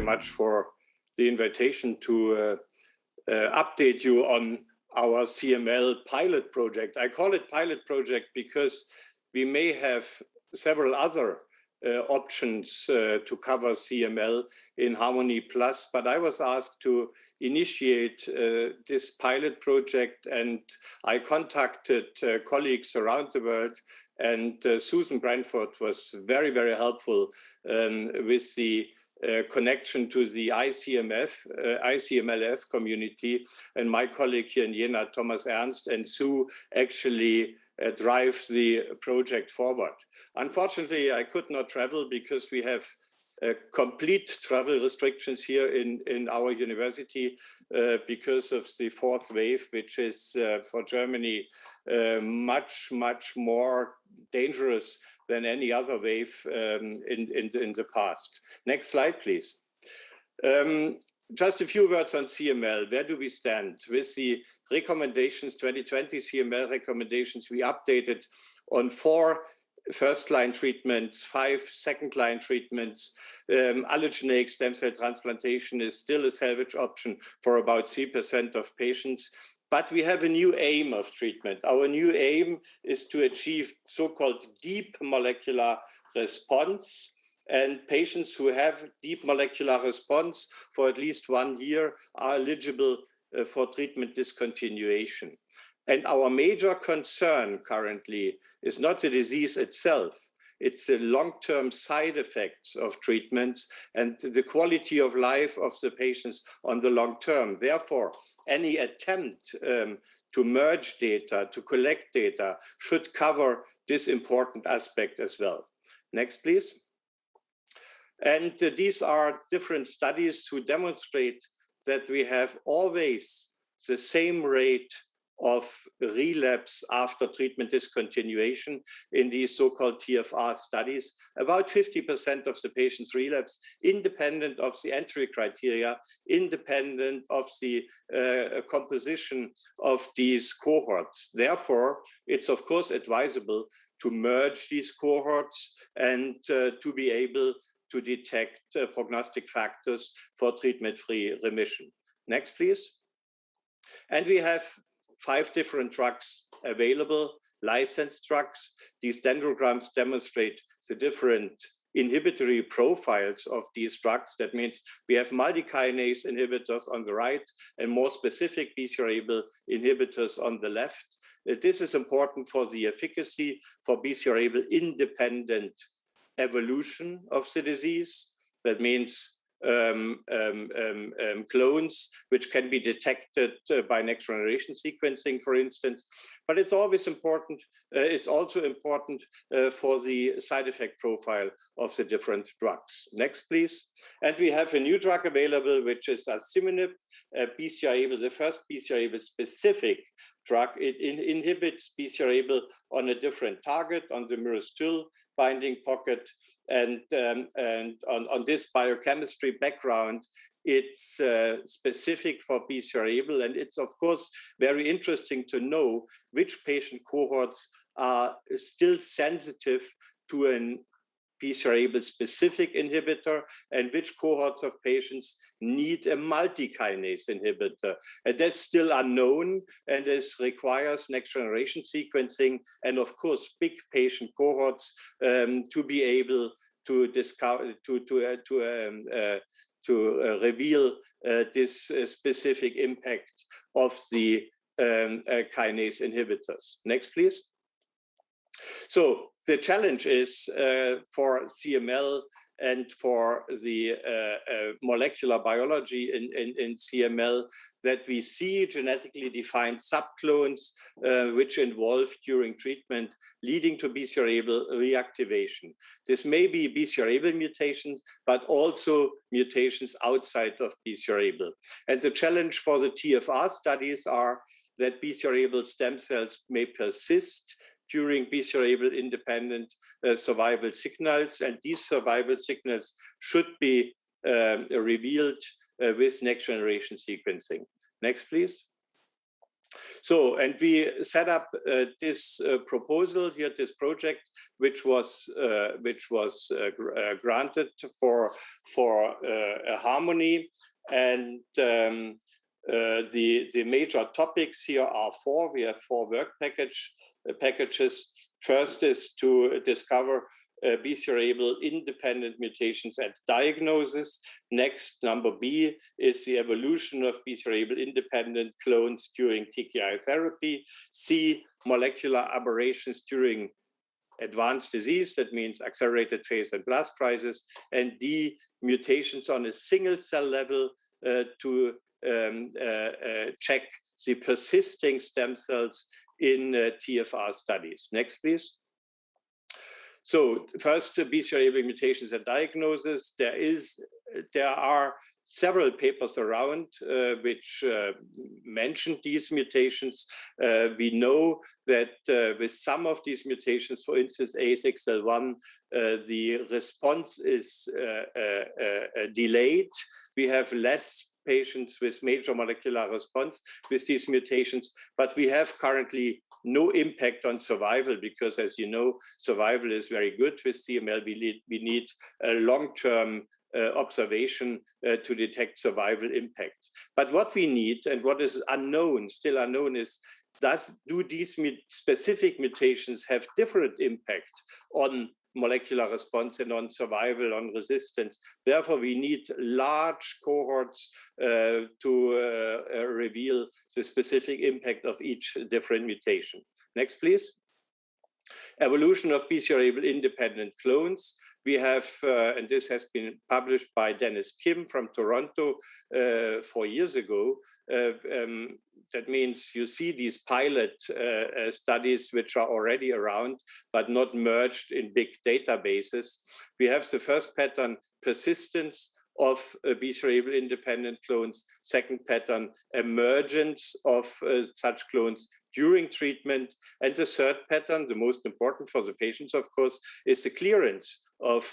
much for the invitation to update you on our CML pilot project. I call it pilot project because we may have several other options to cover CML in Harmony Plus, but I was asked to initiate this pilot project, and I contacted colleagues around the world, and Susan Brantford was very, very helpful with the connection to the ICMLF community, and my colleague here in Jena, Thomas Ernst, and Sue actually drive the project forward. Unfortunately, I could not travel because we have complete travel restrictions here in our university because of the fourth wave, which is for Germany much, much more dangerous than any other wave in the past. Next slide, please. Just a few words on CML. Where do we stand? With the recommendations, 2020 CML recommendations, we updated on 4 first-line treatments, 5 second-line treatments. Allogeneic stem cell transplantation is still a salvage option for about 3% of patients. But we have a new aim of treatment. Our new aim is to achieve so-called deep molecular response. And patients who have deep molecular response for at least 1 year are eligible for treatment discontinuation. And our major concern currently is not the disease itself, it's the long-term side effects of treatments and the quality of life of the patients on the long term. Therefore, any attempt to merge data, to collect data, should cover this important aspect as well. Next, please. And these are different studies who demonstrate that we have always the same rate of relapse after treatment discontinuation in these so-called TFR studies. About 50% of the patients relapse, independent of the entry criteria, independent of the composition of these cohorts. Therefore, it's of course advisable to merge these cohorts and to be able to detect prognostic factors for treatment-free remission. Next, please. And we have 5 different drugs available, licensed drugs. These dendrograms demonstrate the different inhibitory profiles of these drugs. That means we have multi-kinase inhibitors on the right and more specific BCR-ABL inhibitors on the left. This is important for the efficacy for BCR-ABL independent evolution of the disease. That means clones which can be detected by next generation sequencing, for instance. But it's always important, it's also important for the side effect profile of the different drugs. Next, please. And we have a new drug available, which is asciminib, BCR-ABL, the first BCR-ABL specific drug. It inhibits BCR-ABL on a different target, on the myristoyl binding pocket, and on this biochemistry background, it's specific for BCR-ABL, and it's of course very interesting to know which patient cohorts are still sensitive to an BCR-ABL specific inhibitor and which cohorts of patients need a multi-kinase inhibitor. And that's still unknown, and this requires next generation sequencing and of course big patient cohorts to be able to discover, to reveal this specific impact of the kinase inhibitors. Next, please. So the challenge is for CML and for the molecular biology in CML that we see genetically defined subclones which involve during treatment leading to BCR-ABL reactivation. This may be BCR-ABL mutations, but also mutations outside of BCR-ABL. And the challenge for the TFR studies are that BCR-ABL stem cells may persist during BCR-ABL independent survival signals, and these survival signals should be revealed with next generation sequencing. Next, please. So, and we set up this proposal here, this project, which was granted for a harmony, and the major topics here are four. We have four work packages. First is to discover BCR-ABL independent mutations at diagnosis. Next, number B, is the evolution of BCR-ABL independent clones during TKI therapy. C, molecular aberrations during advanced disease, that means accelerated phase and blast crisis. And D, mutations on a single cell level to check the persisting stem cells in TFR studies. Next, please. So first, BCR-ABL mutations and diagnosis. There are several papers around which mention these mutations. We know that with some of these mutations, for instance, A6L1, the response is delayed. We have less patients with major molecular response with these mutations, but we have currently no impact on survival because, as you know, survival is very good with CML. We need a long-term observation to detect survival impact. But what we need and what is unknown, still unknown, is do these specific mutations have different impact on molecular response and on survival, on resistance? Therefore, we need large cohorts to reveal the specific impact of each different mutation. Next, please. Evolution of BCR-ABL independent clones. We have, and this has been published by Dennis Kim from Toronto 4 years ago. That means you see these pilot studies which are already around, but not merged in big databases. We have the first pattern, persistence of BCR-ABL independent clones. Second pattern, emergence of such clones during treatment. And the third pattern, the most important for the patients, of course, is the clearance of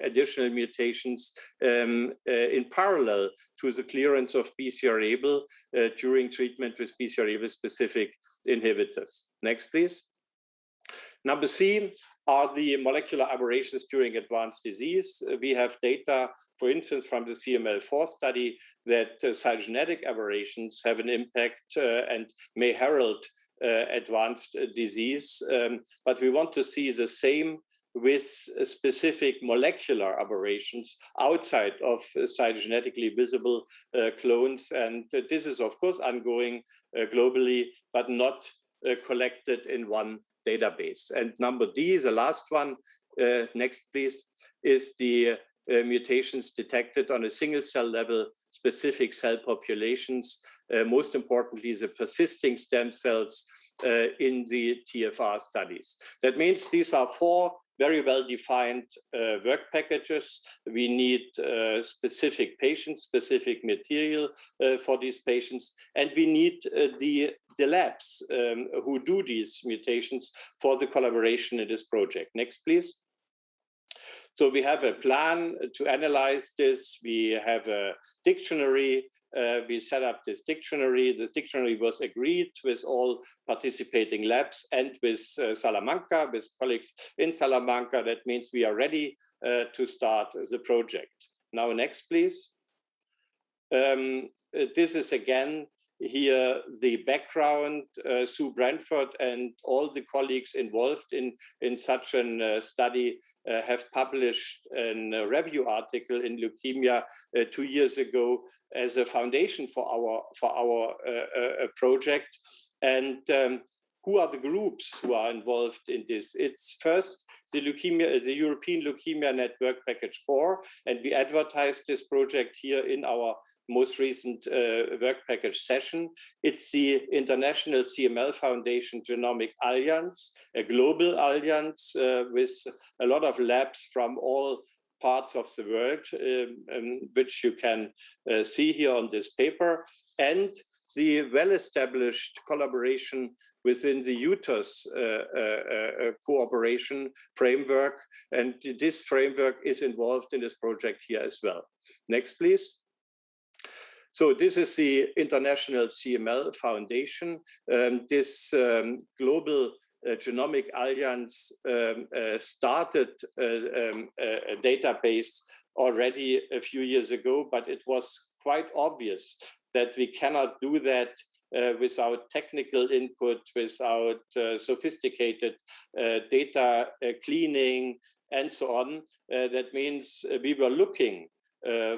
additional mutations in parallel to the clearance of BCR-ABL during treatment with BCR-ABL specific inhibitors. Next, please. Number C are the molecular aberrations during advanced disease. We have data, for instance, from the CML4 study that cytogenetic aberrations have an impact and may herald advanced disease. But we want to see the same with specific molecular aberrations outside of cytogenetically visible clones. And this is, of course, ongoing globally, but not collected in one database. And number D, the last one, next please, is the mutations detected on a single cell level, specific cell populations, most importantly, the persisting stem cells in the TFR studies. That means these are four very well-defined work packages. We need specific patients, specific material for these patients, and we need the labs who do these mutations for the collaboration in this project. Next, please. So we have a plan to analyze this. We have a dictionary. We set up this dictionary. The dictionary was agreed with all participating labs and with Salamanca, with colleagues in Salamanca. That means we are ready to start the project. Now, next, please. This is again here the background. Sue Brantford and all the colleagues involved in such a study have published a review article in Leukemia 2 years ago as a foundation for our project. And who are the groups who are involved in this? It's first the European Leukemia Network Package 4, and we advertised this project here in our most recent work package session. It's the International CML Foundation Genomic Alliance, a global alliance with a lot of labs from all parts of the world, which you can see here on this paper, and the well-established collaboration within the UTOS cooperation framework. And this framework is involved in this project here as well. Next, please. So this is the International CML Foundation. This global genomic alliance started a database already a few years ago, but it was quite obvious that we cannot do that without technical input, without sophisticated data cleaning and so on. That means we were looking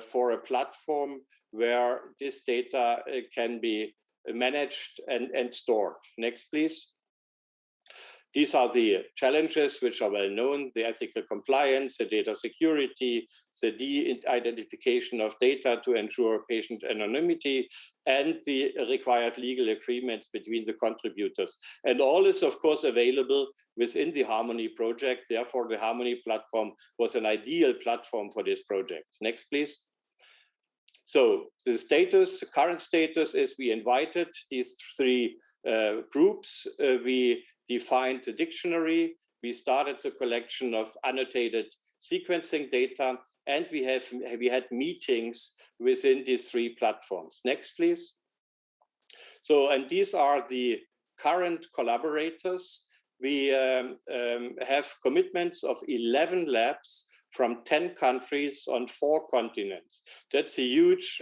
for a platform where this data can be managed and stored. Next, please. These are the challenges which are well known: the ethical compliance, the data security, the de-identification of data to ensure patient anonymity, and the required legal agreements between the contributors. And all is, of course, available within the Harmony project. Therefore, the Harmony platform was an ideal platform for this project. Next, please. So the status, the current status is we invited these three groups. We defined the dictionary. We started the collection of annotated sequencing data, and we had meetings within these three platforms. Next, please. So, and these are the current collaborators. We have commitments of 11 labs from 10 countries on 4 continents. That's a huge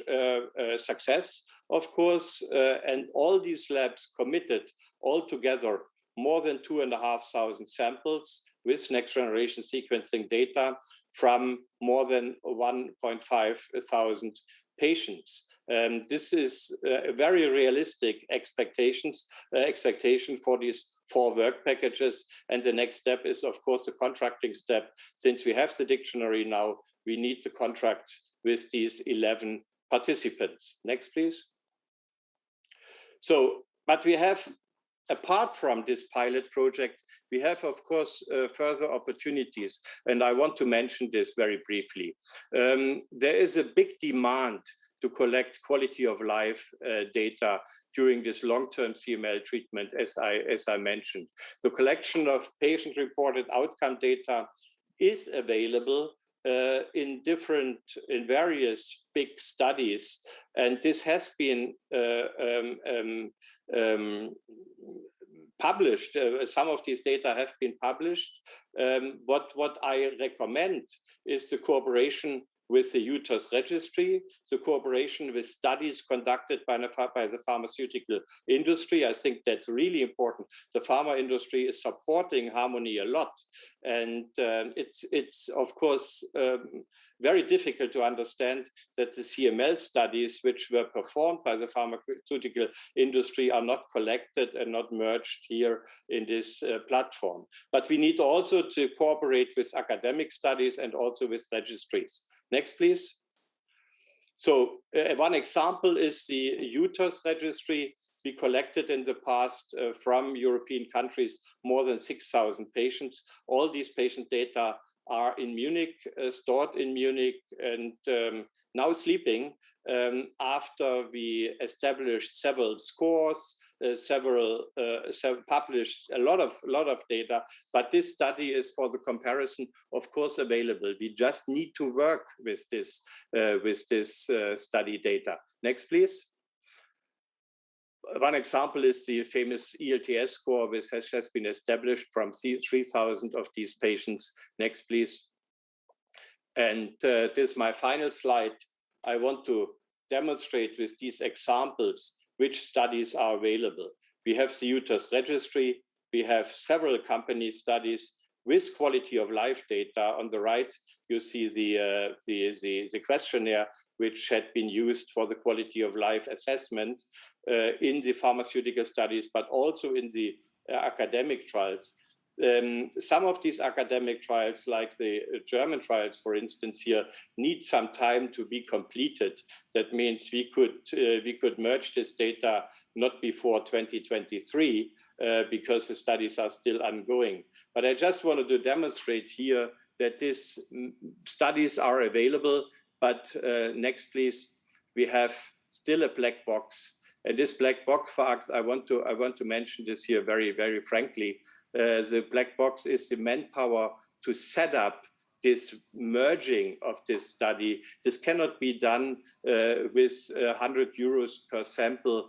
success, of course, and all these labs committed altogether more than 2,500 samples with next generation sequencing data from more than 1,500 patients. This is a very realistic expectation for these 4 work packages. And the next step is, of course, the contracting step. Since we have the dictionary now, we need the contract with these 11 participants. Next, please. So, but we have, apart from this pilot project, we have, of course, further opportunities. And I want to mention this very briefly. There is a big demand to collect quality of life data during this long-term CML treatment, as I mentioned. The collection of patient-reported outcome data is available in various big studies, and this has been published. Some of these data have been published. What I recommend is the cooperation with the UTAS registry, the cooperation with studies conducted by the pharmaceutical industry. I think that's really important. The pharma industry is supporting Harmony a lot. And it's of course, very difficult to understand that the CML studies which were performed by the pharmaceutical industry are not collected and not merged here in this platform. But we need also to cooperate with academic studies and also with registries. Next, please. So one example is the UTAS registry. We collected in the past from European countries more than 6,000 patients. All these patient data are in Munich, stored in Munich, and now sleeping after we established several scores, published a lot of data. But this study is for the comparison, of course, available. We just need to work with this study data. Next, please. One example is the famous ELTS score, which has been established from 3,000 of these patients. Next, please. And this is my final slide. I want to demonstrate with these examples which studies are available. We have the UTAS registry. We have several company studies with quality of life data. On the right, you see the questionnaire which had been used for the quality of life assessment in the pharmaceutical studies, but also in the academic trials. Some of these academic trials, like the German trials, for instance, here, need some time to be completed. That means we could merge this data not before 2023 because the studies are still ongoing. But I just wanted to demonstrate here that these studies are available. But next, please, we have still a black box. And this black box, I want to mention this here very, very frankly. The black box is the manpower to set up this merging of this study, this cannot be done with 100 euros per sample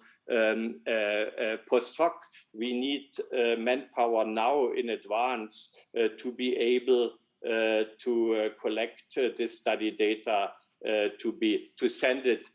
post hoc. We need manpower now in advance to be able to collect this study data to send it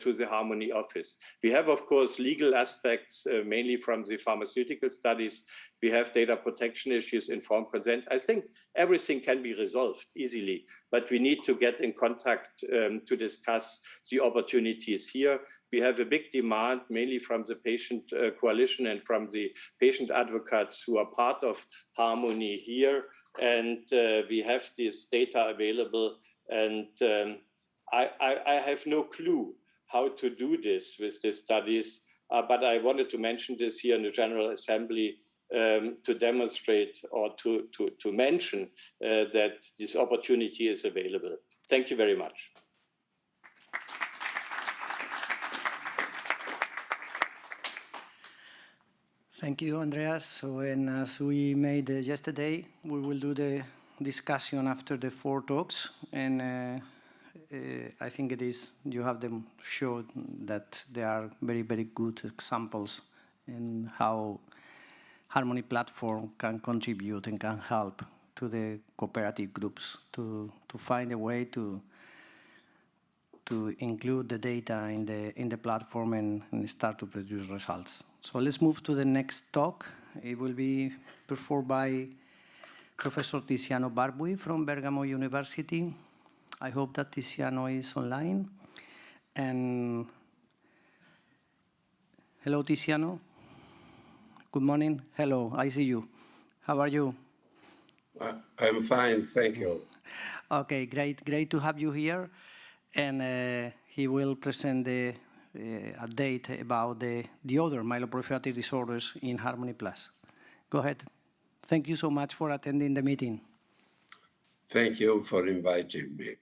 to the Harmony office. We have, of course, legal aspects, mainly from the pharmaceutical studies. We have data protection issues, informed consent. I think everything can be resolved easily, but we need to get in contact to discuss the opportunities here. We have a big demand, mainly from the patient coalition and from the patient advocates who are part of Harmony here. And we have this data available, and I have no clue how to do this with these studies, but I wanted to mention this here in the General Assembly to demonstrate or to mention that this opportunity is available. Thank you very much. Thank you, Andreas. So, and as we made yesterday, we will do the discussion after the 4 talks, and I think it is, you have them showed that there are very, very good examples in how Harmony platform can contribute and can help to the cooperative groups to find a way to include the data in the platform and start to produce results. So let's move to the next talk. It will be performed by Professor Tiziano Barbui from Bergamo University. I hope that Tiziano is online. And hello, Tiziano. Good morning. Hello, I see you. How are you? I'm fine, thank you. Okay, great to have you here. And he will present the update about the other myeloproliferative disorders in Harmony Plus. Go ahead. Thank you so much for attending the meeting. Thank you for inviting me.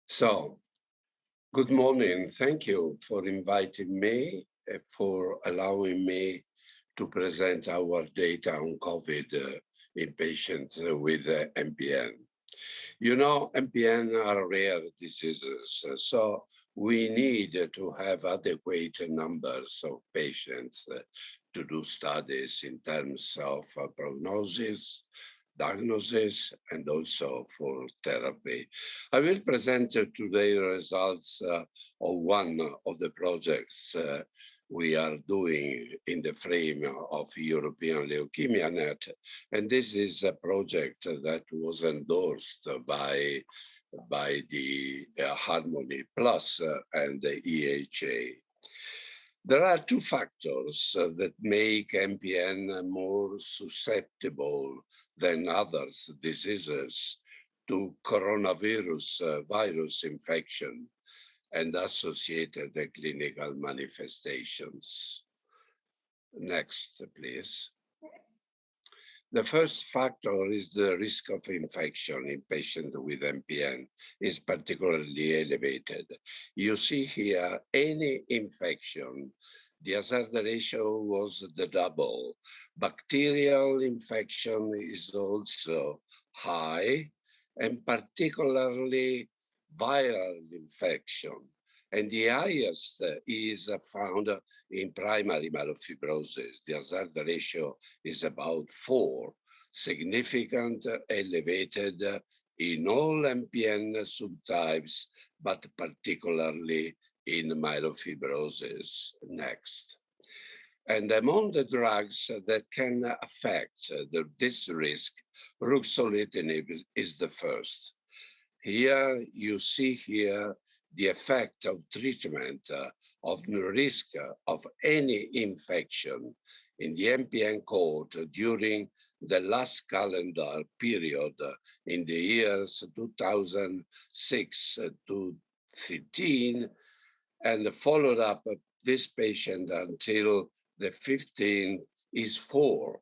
So, good morning. Thank you for inviting me, for allowing me to present our data on COVID in patients with MPN. You know, MPN are rare diseases, so we need to have adequate numbers of patients to do studies in terms of prognosis, diagnosis, and also for therapy. I will present today results of one of the projects we are doing in the frame of European Leukemia Net. And this is a project that was endorsed by the Harmony Plus and the EHA. There are 2 factors that make MPN more susceptible than other diseases to coronavirus virus infection and associated clinical manifestations. Next, please. The first factor is the risk of infection in patients with MPN is particularly elevated. You see here, any infection, the hazard ratio was the double. Bacterial infection is also high, and particularly viral infection. And the highest is found in primary myelofibrosis. The hazard ratio is about 4, significant, elevated in all MPN subtypes, but particularly in myelofibrosis. Next. And among the drugs that can affect this risk, ruxolitinib is the first. Here you see here the effect of treatment of the risk of any infection in the MPN cohort during the last calendar period in the years 2006 to 13, and followed up this patient until the 15th is 4.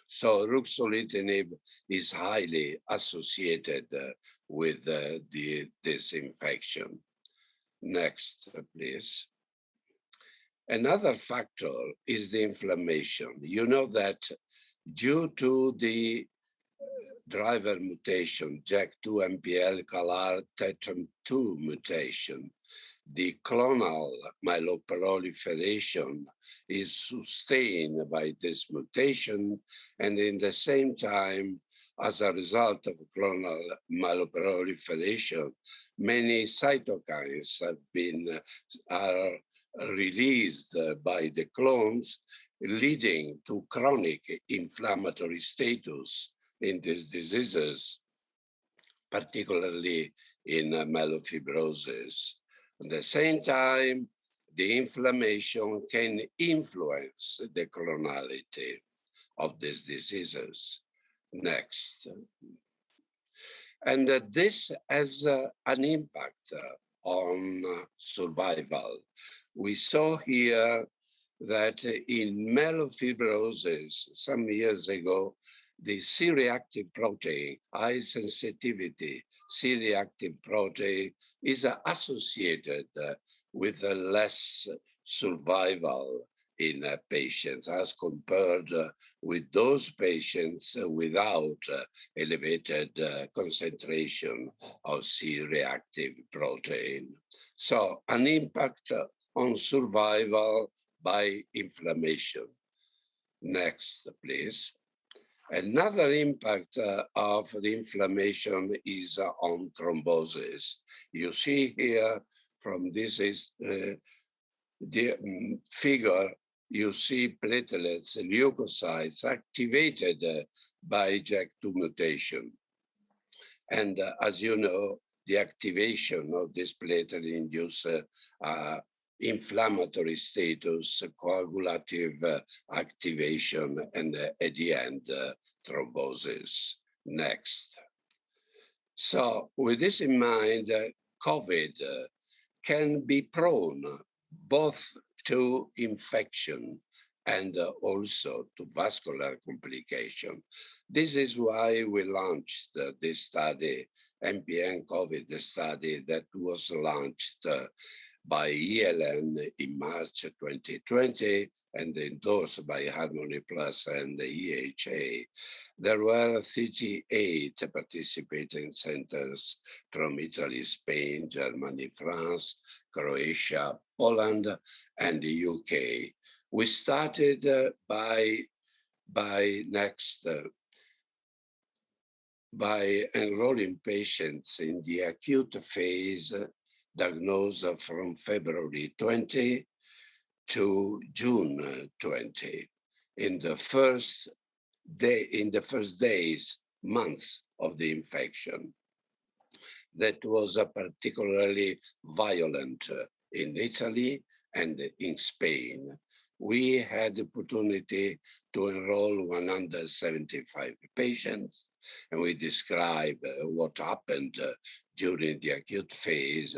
So ruxolitinib is highly associated with this infection. Next, please. Another factor is the inflammation. You know that due to the driver mutation, JAK2 MPL CALR TETRAM2 mutation, the clonal myeloproliferation is sustained by this mutation, and in the same time, as a result of clonal myeloproliferation, many cytokines are released by the clones, leading to chronic inflammatory status in these diseases, particularly in myelofibrosis. At the same time, the inflammation can influence the clonality of these diseases. Next. And this has an impact on survival. We saw here that in myelofibrosis some years ago, the C-reactive protein, high sensitivity C-reactive protein, is associated with less survival in patients as compared with those patients without elevated concentration of C-reactive protein. So an impact on survival by inflammation. Next, please. Another impact of the inflammation is on thrombosis. You see here from this figure, you see platelets, leukocytes activated by JAK2 mutation. And as you know, the activation of this platelet induces inflammatory status, coagulative activation, and at the end, thrombosis. Next. So with this in mind, COVID can be prone both to infection and also to vascular complication. This is why we launched this study, MPN COVID study that was launched by ELN in March 2020 and endorsed by Harmony Plus and the EHA. There were 38 participating centers from Italy, Spain, Germany, France, Croatia, Poland, and the UK. We started by enrolling patients in the acute phase diagnosed from February 20 to June 20. In the first months of the infection. That was particularly violent in Italy and in Spain. We had the opportunity to enroll 175 patients, and we describe what happened during the acute phase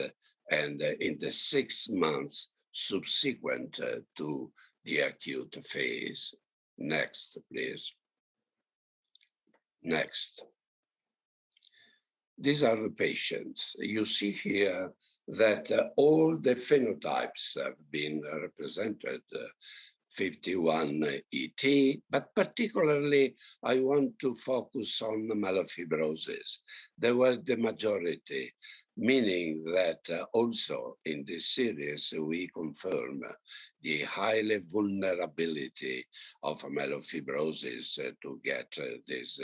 and in the 6 months subsequent to the acute phase. Next, please. Next. These are the patients. You see here that all the phenotypes have been represented, 51 ET, but particularly I want to focus on myelofibrosis. They were the majority, meaning that also in this series we confirm the highly vulnerability of myelofibrosis to get this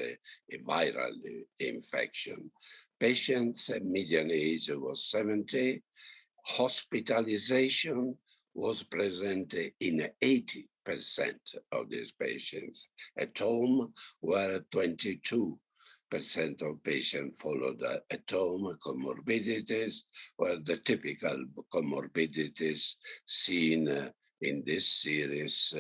viral infection. Patients' median age was 70. Hospitalization was present in 80% of these patients. At home, where 22% of patients followed at home comorbidities, were the typical comorbidities seen in this series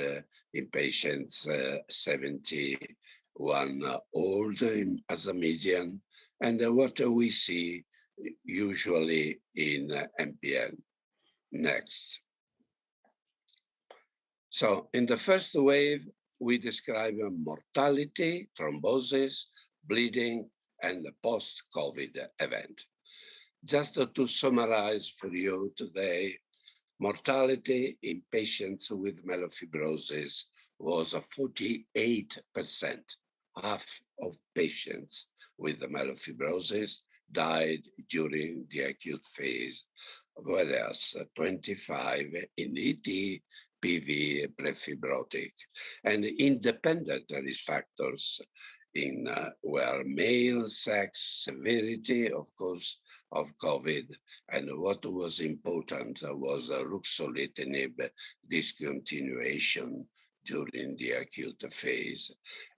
in patients 71 old as a median, and what we see usually in MPN. Next. So in the first wave, we describe mortality, thrombosis, bleeding, and the post-COVID event. Just to summarize for you today, mortality in patients with myelofibrosis was 48%. half of patients with myelofibrosis died during the acute phase, whereas 25 in ET, PV, prefibrotic, and independent risk factors were male, sex, severity, of course, of COVID, and what was important was ruxolitinib discontinuation during the acute phase.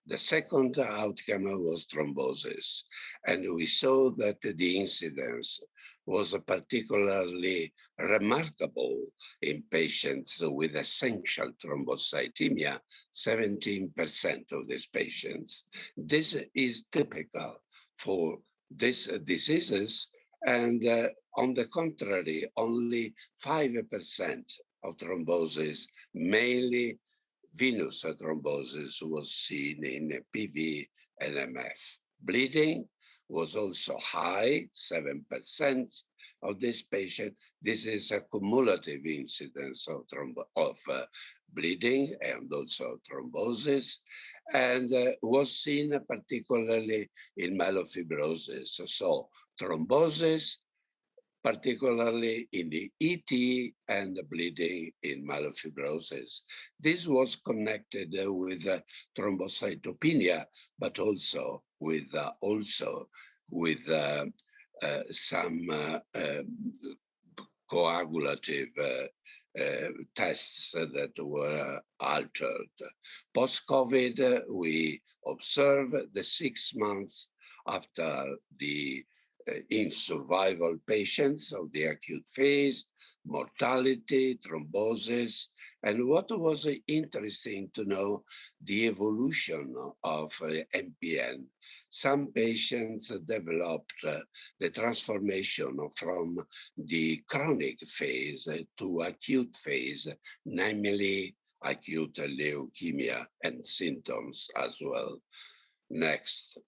The second outcome was thrombosis, and we saw that the incidence was particularly remarkable in patients with essential thrombocythemia, 17% of these patients. This is typical for these diseases, and on the contrary, only 5% of thrombosis, mainly venous thrombosis, was seen in PV and MF. Bleeding was also high, 7% of this patient. This is a cumulative incidence of bleeding and also thrombosis, and was seen particularly in myelofibrosis. So thrombosis, particularly in the ET, and the bleeding in myelofibrosis. This was connected with thrombocytopenia, but also with some coagulative tests that were altered. Post-COVID, we observed the 6 months after the in survival patients of the acute phase, mortality, thrombosis, and what was interesting to know, the evolution of MPN. Some patients developed the transformation from the chronic phase to acute phase, namely acute leukemia and symptoms as well. Next.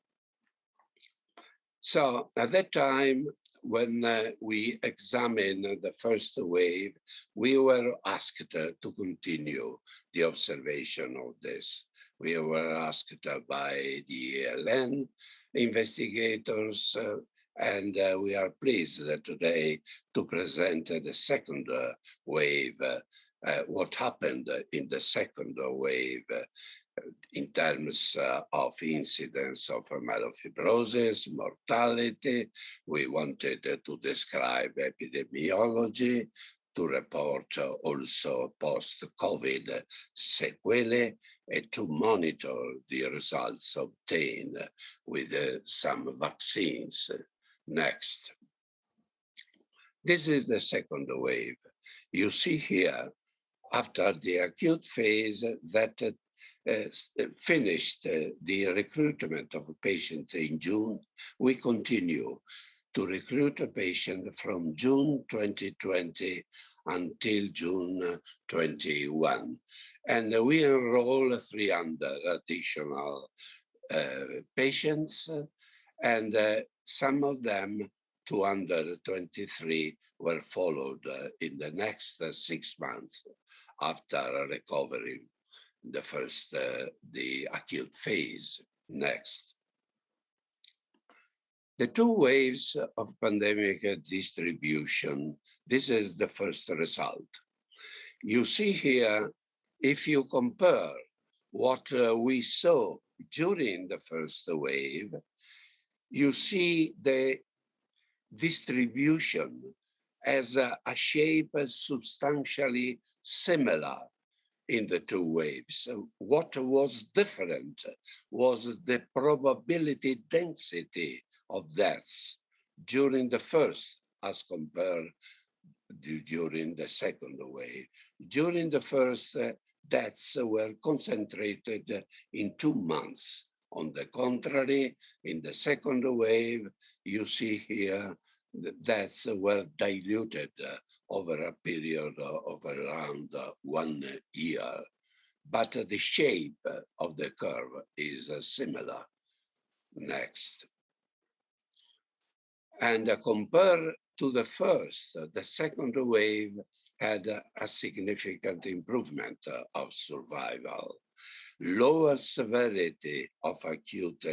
So at that time, when we examined the first wave, we were asked to continue the observation of this. We were asked by the ELN investigators, and we are pleased today to present the second wave, what happened in the second wave in terms of incidence of myelofibrosis, mortality. We wanted to describe epidemiology, to report also post-COVID sequelae, and to monitor the results obtained with some vaccines. Next. This is the second wave. You see here, after the acute phase that finished the recruitment of a patient in June, we continue to recruit a patient from June 2020 until June 21. And we enroll 300 additional patients, and some of them, 223, were followed in the next 6 months after recovering the acute phase. Next. The two waves of pandemic distribution, this is the first result. You see here, if you compare what we saw during the first wave, you see the distribution as a shape substantially similar in the two waves. What was different was the probability density of deaths during the first as compared during the second wave. During the first, deaths were concentrated in 2 months. On the contrary, in the second wave, you see here, the deaths were diluted over a period of around 1 year. But the shape of the curve is similar. Next. And compared to the first, the second wave had a significant improvement of survival. lower severity of acute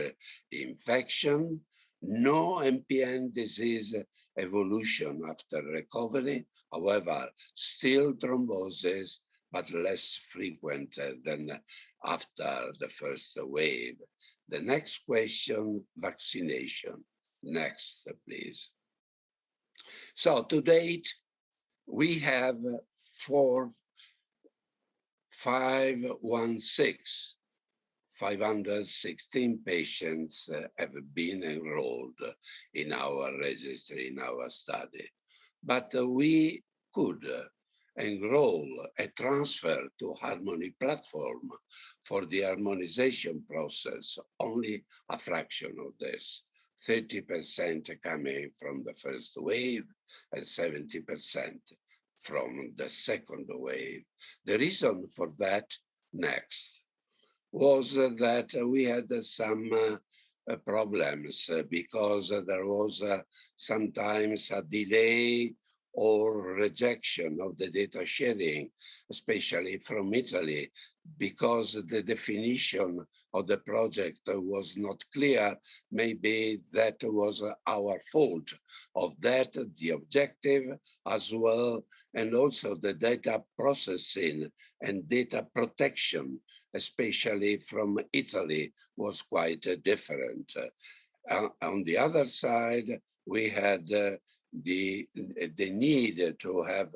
infection, no MPN disease evolution after recovery, however, still thrombosis, but less frequent than after the first wave. The next question, vaccination. Next, please. So to date, we have 516 patients have been enrolled in our registry, in our study. But we could enroll a transfer to Harmony platform for the harmonization process, only a fraction of this, 30% coming from the first wave and 70% from the second wave. The reason for that, next, was that we had some problems because there was sometimes a delay or rejection of the data sharing, especially from Italy, because the definition of the project was not clear. Maybe that was our fault of that, the objective as well, and also the data processing and data protection, especially from Italy, was quite different. On the other side, we had the need to have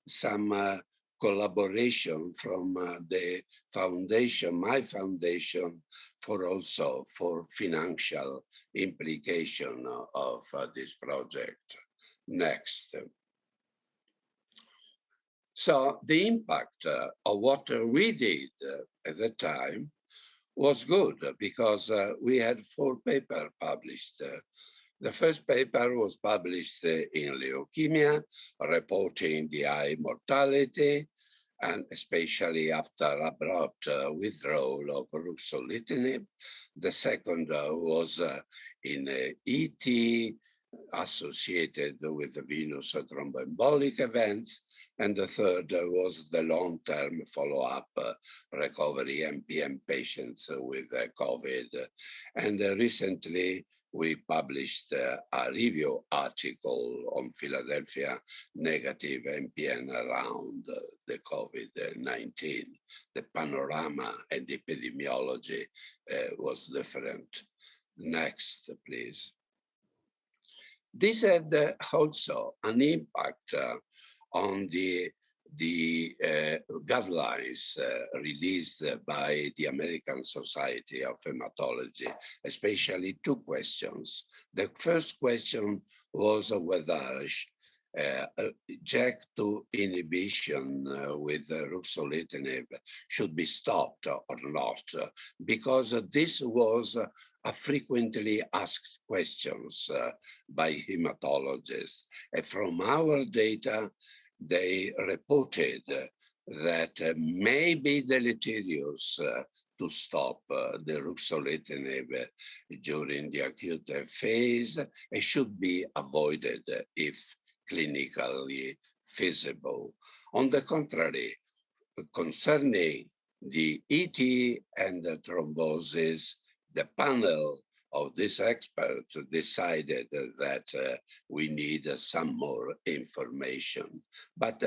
some collaboration from the foundation, my foundation, for financial implication of this project. Next. So the impact of what we did at the time was good because we had 4 papers published. The first paper was published in leukemia, reporting the high mortality, and especially after abrupt withdrawal of ruxolitinib. The second was in ET associated with venous thromboembolic events. And the third was the long-term follow-up recovery MPN patients with COVID. And recently, we published a review article on Philadelphia negative MPN around the COVID-19. The panorama and the epidemiology was different. Next, please. This had also an impact on the guidelines released by the American Society of Hematology, especially 2 questions. The first question was whether JAK2 inhibition with ruxolitinib should be stopped or not, because this was a frequently asked questions by hematologists. And from our data, they reported that may be deleterious to stop the ruxolitinib during the acute phase. It should be avoided if clinically feasible. On the contrary, concerning the ET and the thrombosis, the panel of these experts decided that we need some more information. But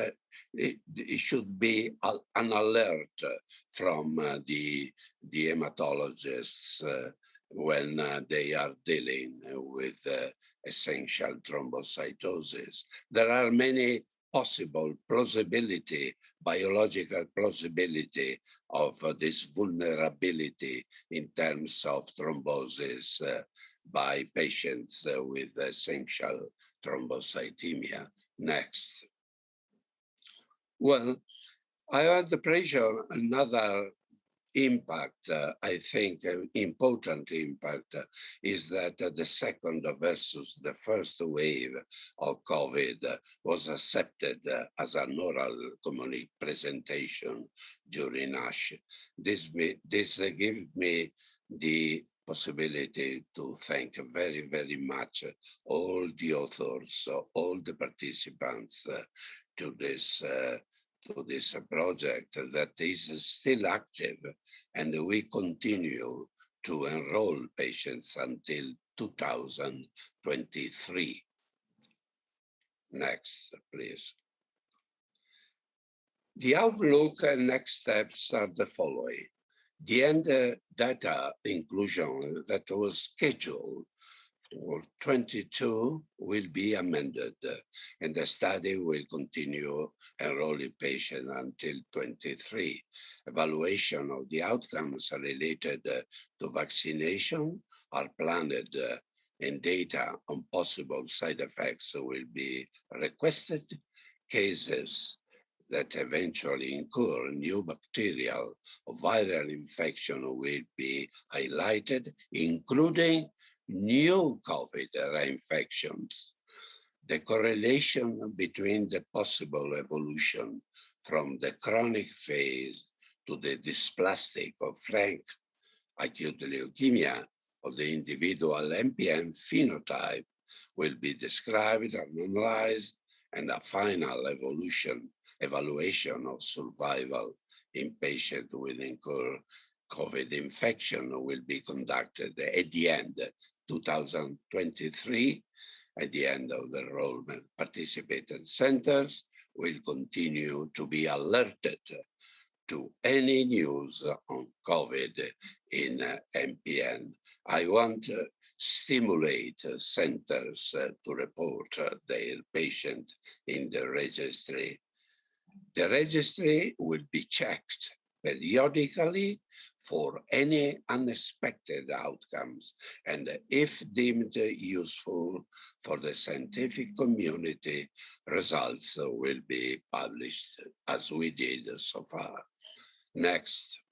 it should be an alert from the hematologists when they are dealing with essential thrombocytosis. There are many possible plausibility, biological plausibility of this vulnerability in terms of thrombosis by patients with essential thrombocythemia. Next. Well, I had the pleasure, another impact, I think, important impact is that the second versus the first wave of COVID was accepted as an oral presentation during ASH. This gives me the possibility to thank very, very much all the authors, all the participants to this to this project that is still active, and we continue to enroll patients until 2023. Next, please. The outlook and next steps are the following. The end data inclusion that was scheduled for 22 will be amended, and the study will continue enrolling patients until 23. Evaluation of the outcomes related to vaccination are planned, and data on possible side effects will be requested. Cases that eventually incur new bacterial or viral infection will be highlighted, including new COVID reinfections. The correlation between the possible evolution from the chronic phase to the dysplastic or frank acute leukemia of the individual MPN phenotype will be described and analyzed, and a final evaluation of survival in patients who will incur COVID infection will be conducted at the end 2023. At the end of the enrollment, participating centers will continue to be alerted to any news on COVID in MPN. I want to stimulate centers to report their patient in the registry. The registry will be checked periodically for any unexpected outcomes, and if deemed useful for the scientific community, results will be published as we did so far. Next.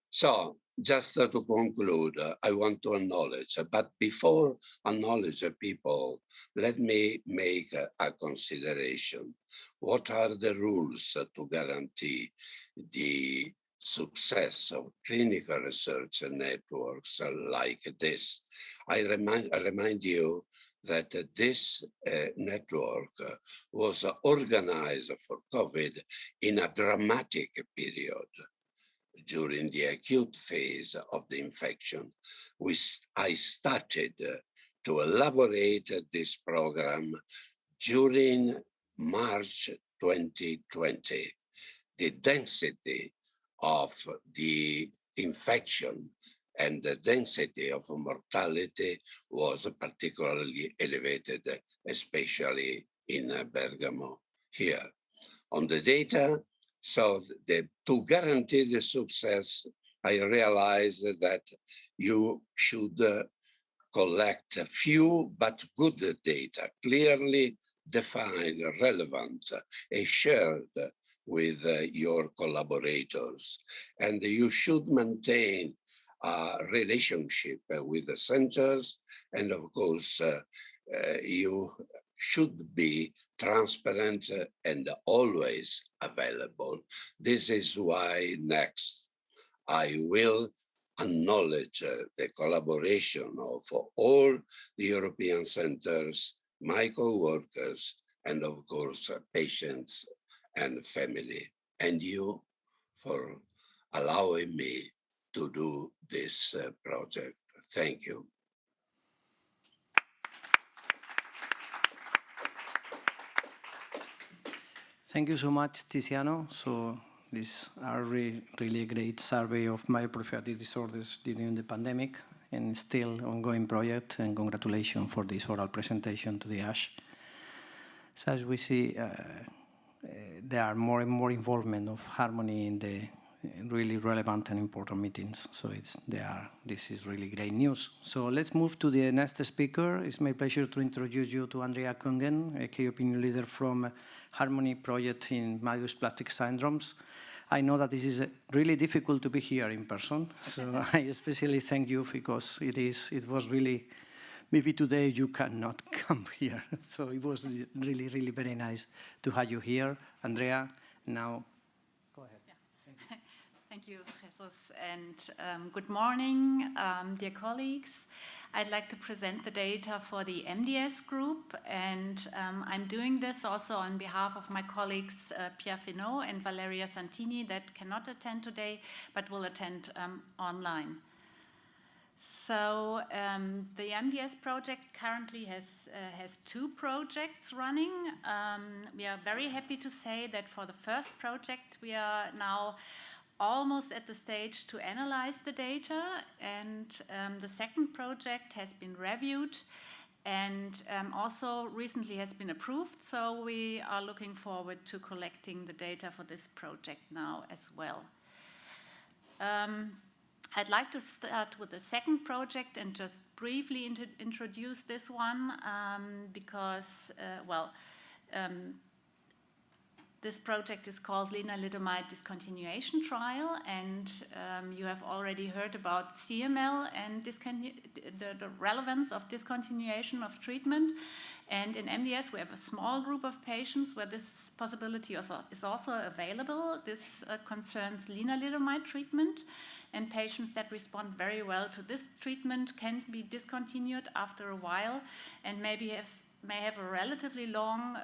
So just to conclude, I want to acknowledge, but before acknowledge people, let me make a consideration. What are the rules to guarantee the success of clinical research networks like this? I remind you that this network was organized for COVID in a dramatic period. During the acute phase of the infection, I started to elaborate this program during March 2020. The density of the infection and the density of mortality was particularly elevated, especially in Bergamo here. On the data, so to guarantee the success, I realized that you should collect a few but good data, clearly defined, relevant, and shared with your collaborators. And you should maintain a relationship with the centers. And of course, you should be transparent and always available. This is why next I will acknowledge the collaboration of all the European centers, my co-workers, and of course, patients and family, and you for allowing me to do this project. Thank you. Thank you so much, Tiziano. So these are really a great survey of myoproliferative disorders during the pandemic, and still ongoing project, and congratulations for this oral presentation to the ASH. So as we see, there are more and more involvement of Harmony in the really relevant and important meetings. So this is really great news. So let's move to the next speaker. It's my pleasure to introduce you to Andrea Kungen, a key opinion leader from Harmony project in myelodysplastic syndromes. I know that this is really difficult to be here in person, so I especially thank you because it was really, maybe today you cannot come here. So it was really, really very nice to have you here. Andrea, now, go ahead. Yeah. Thank you, Jesus, and good morning, dear colleagues. I'd like to present the data for the MDS group, and I'm doing this also on behalf of my colleagues Pierre Finot and Valeria Santini that cannot attend today, but will attend online. So the MDS project currently has two projects running. We are very happy to say that for the first project we are now almost at the stage to analyze the data, and the second project has been reviewed and also recently has been approved, so we are looking forward to collecting the data for this project now as well. I'd like to start with the second project and just briefly introduce this one because, this project is called lenalidomide discontinuation trial, and you have already heard about CML and the relevance of discontinuation of treatment. And in MDS, we have a small group of patients where this possibility is also available. This concerns lenalidomide treatment, and patients that respond very well to this treatment can be discontinued after a while and may have a relatively long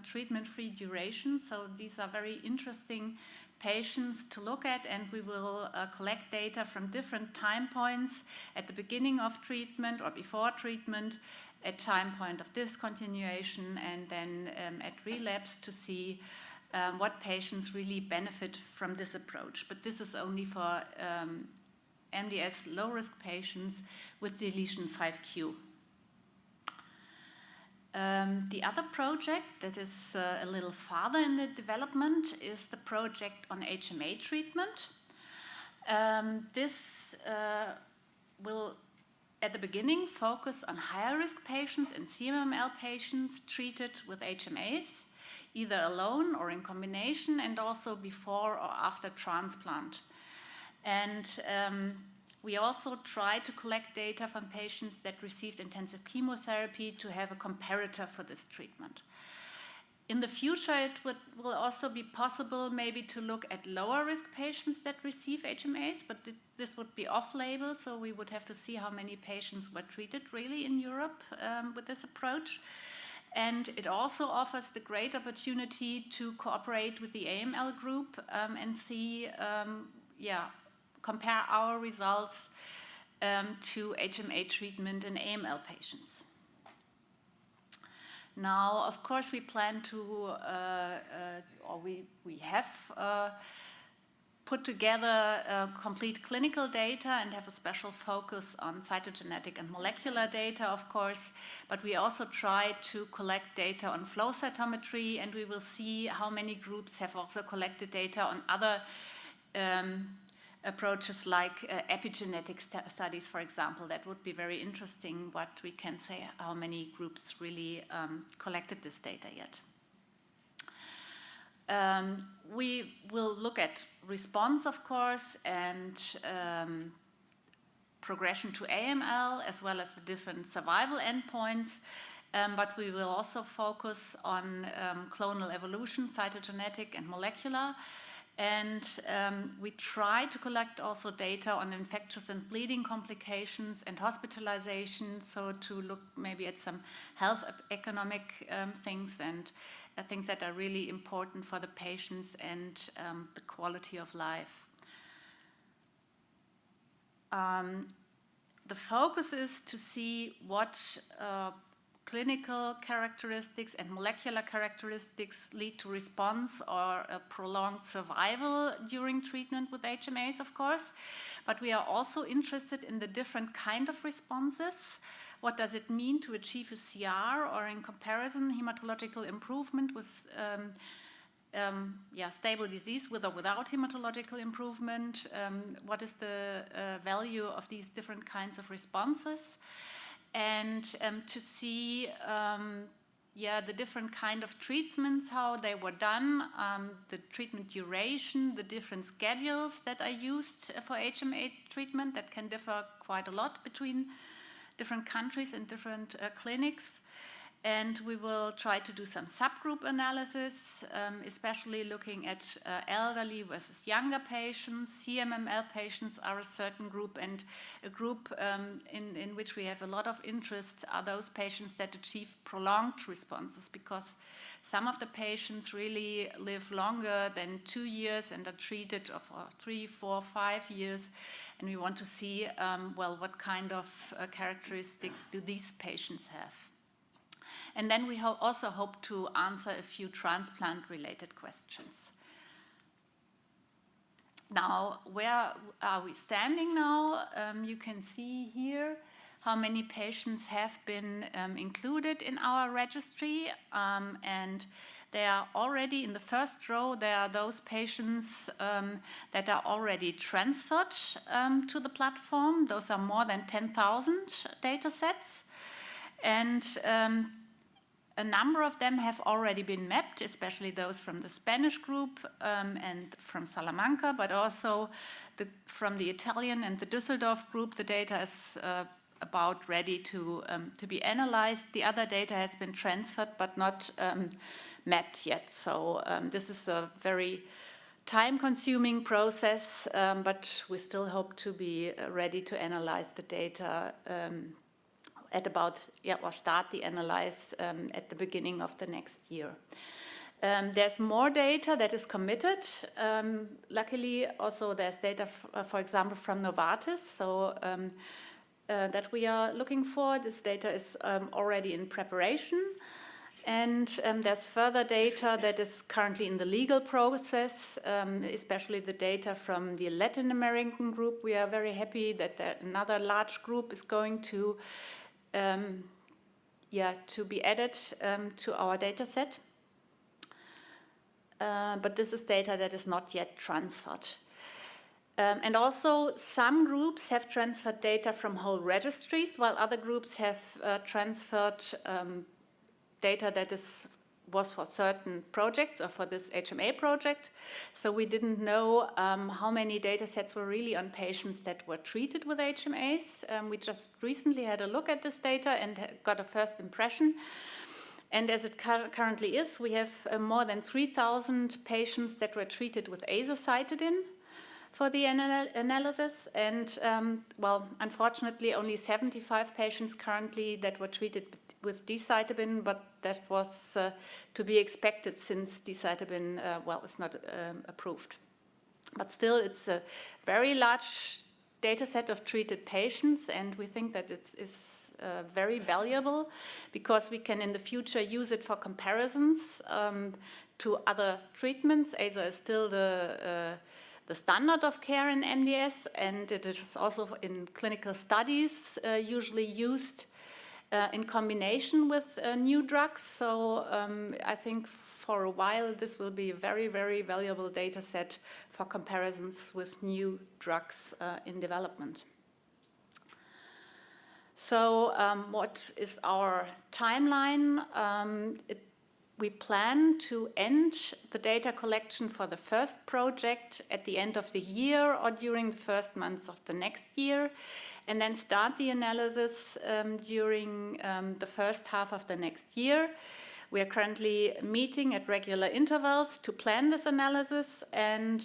treatment-free duration. So these are very interesting patients to look at, and we will collect data from different time points at the beginning of treatment or before treatment, at time point of discontinuation, and then at relapse to see what patients really benefit from this approach. But this is only for MDS low-risk patients with deletion 5q. The other project that is a little farther in the development is the project on HMA treatment. This will, at the beginning, focus on higher risk patients and CML patients treated with HMAs, either alone or in combination, and also before or after transplant. And we also try to collect data from patients that received intensive chemotherapy to have a comparator for this treatment. In the future, it will also be possible maybe to look at lower risk patients that receive HMAs, but this would be off-label, so we would have to see how many patients were treated really in Europe with this approach. And it also offers the great opportunity to cooperate with the AML group and see, compare our results to HMA treatment in AML patients. Now, of course, we plan to, or we have put together complete clinical data and have a special focus on cytogenetic and molecular data, of course, but we also try to collect data on flow cytometry, and we will see how many groups have also collected data on other approaches like epigenetic studies, for example. That would be very interesting, what we can say, how many groups really collected this data yet. We will look at response, of course, and progression to AML, as well as the different survival endpoints, but we will also focus on clonal evolution, cytogenetic and molecular. And we try to collect also data on infectious and bleeding complications and hospitalization, so to look maybe at some health economic things and things that are really important for the patients and the quality of life. The focus is to see what clinical characteristics and molecular characteristics lead to response or a prolonged survival during treatment with HMAs, of course. But we are also interested in the different kind of responses. What does it mean to achieve a CR, or in comparison, hematological improvement with stable disease with or without hematological improvement? What is the value of these different kinds of responses? And to see the different kind of treatments, how they were done, the treatment duration, the different schedules that are used for HMA treatment that can differ quite a lot between different countries and different clinics. And we will try to do some subgroup analysis, especially looking at elderly versus younger patients. CMML patients are a certain group, and a group in which we have a lot of interest are those patients that achieve prolonged responses, because some of the patients really live longer than 2 years and are treated for 3, 4, 5 years. And we want to see, well, what kind of characteristics do these patients have? And then we also hope to answer a few transplant-related questions. Now, where are we standing now? You can see here how many patients have been included in our registry. And they are already, in the first row, there are those patients that are already transferred to the platform. Those are more than 10,000 data sets. And a number of them have already been mapped, especially those from the Spanish group and from Salamanca, but also from the Italian and the Düsseldorf group. The data is about ready to be analyzed. The other data has been transferred but not mapped yet. So this is a very time-consuming process, but we still hope to be ready to analyze the data at about, or start the analysis at the beginning of the next year. There's more data that is committed. Luckily, also there's data, for example, from Novartis, so that we are looking for. This data is already in preparation. And there's further data that is currently in the legal process, especially the data from the Latin American group. We are very happy that another large group is going to be added to our data set. But this is data that is not yet transferred. And also some groups have transferred data from whole registries, while other groups have transferred data that was for certain projects or for this HMA project. So we didn't know how many data sets were really on patients that were treated with HMAs. We just recently had a look at this data and got a first impression. And as it currently is, we have more than 3,000 patients that were treated with azacitidine for the analysis. And, well, unfortunately, only 75 patients currently that were treated with decitabine, but that was to be expected since decitabine, is not approved. But still, it's a very large data set of treated patients, and we think that it is very valuable because we can in the future use it for comparisons to other treatments. AZA is still the standard of care in MDS, and it is also in clinical studies usually used in combination with new drugs. So I think for a while this will be a very, very valuable data set for comparisons with new drugs in development. So what is our timeline? We plan to end the data collection for the first project at the end of the year or during the first months of the next year, and then start the analysis during the first half of the next year. We are currently meeting at regular intervals to plan this analysis, and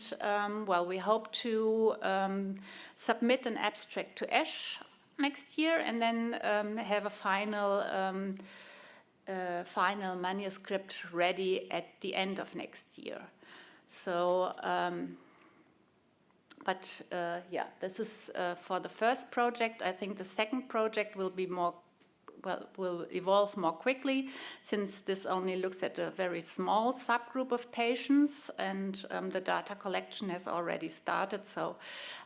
we hope to submit an abstract to ASH next year, and then have a final manuscript ready at the end of next year. So, this is for the first project. I think the second project will be will evolve more quickly, since this only looks at a very small subgroup of patients, and the data collection has already started. So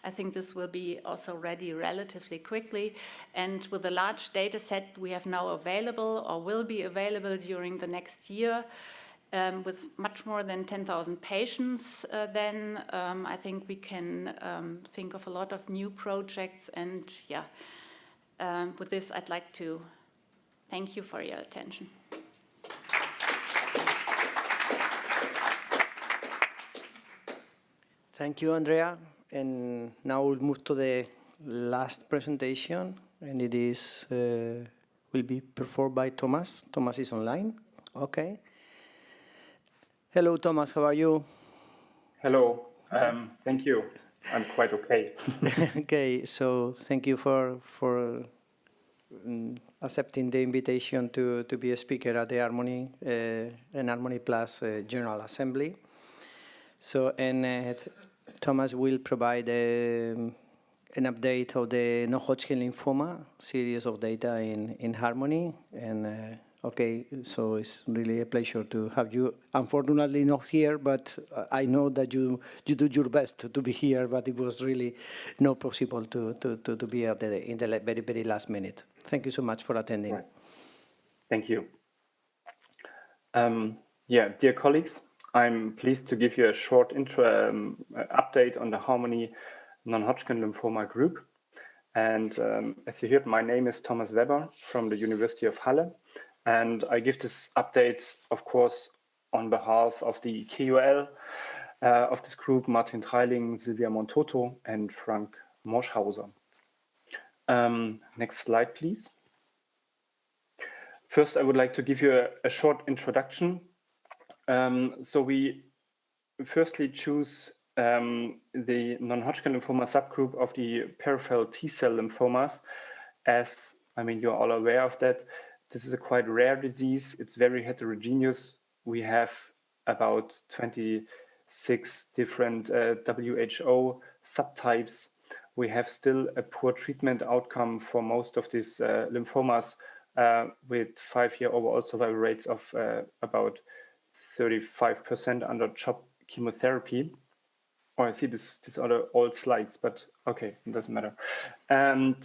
I think this will be also ready relatively quickly. And with the large data set we have now available, or will be available during the next year, with much more than 10,000 patients, then I think we can think of a lot of new projects. And with this, I'd like to thank you for your attention. Thank you, Andrea. And now we'll move to the last presentation, and it is will be performed by Thomas. Thomas is online. Okay. Hello, Thomas. How are you? Hello. Thank you. I'm quite okay. Okay. So thank you for accepting the invitation to be a speaker at the Harmony and Harmony Plus General Assembly. So, and Thomas will provide an update of the non-Hodgkin lymphoma series of data in Harmony. And okay, so it's really a pleasure to have you. Unfortunately, not here, but I know that you do your best to be here, but it was really not possible to be at in the very, very last minute. Thank you so much for attending. Right. Thank you. Yeah, dear colleagues, I'm pleased to give you a short update on the Harmony non-Hodgkin lymphoma group. And as you heard, my name is Thomas Weber from the University of Halle. And I give this update, of course, on behalf of the KOL of this group, Martin Treiling, Silvia Montoto, and Frank Morschhauser. Next slide, please. First, I would like to give you a short introduction. So we firstly choose the non-Hodgkin lymphoma subgroup of the peripheral T-cell lymphomas. As, I mean, you're all aware of that. This is a quite rare disease. It's very heterogeneous. We have about 26 different WHO subtypes. We have still a poor treatment outcome for most of these lymphomas with 5-year overall survival rates of about 35% under CHOP chemotherapy. Oh, I see this are the old slides, but okay, it doesn't matter. And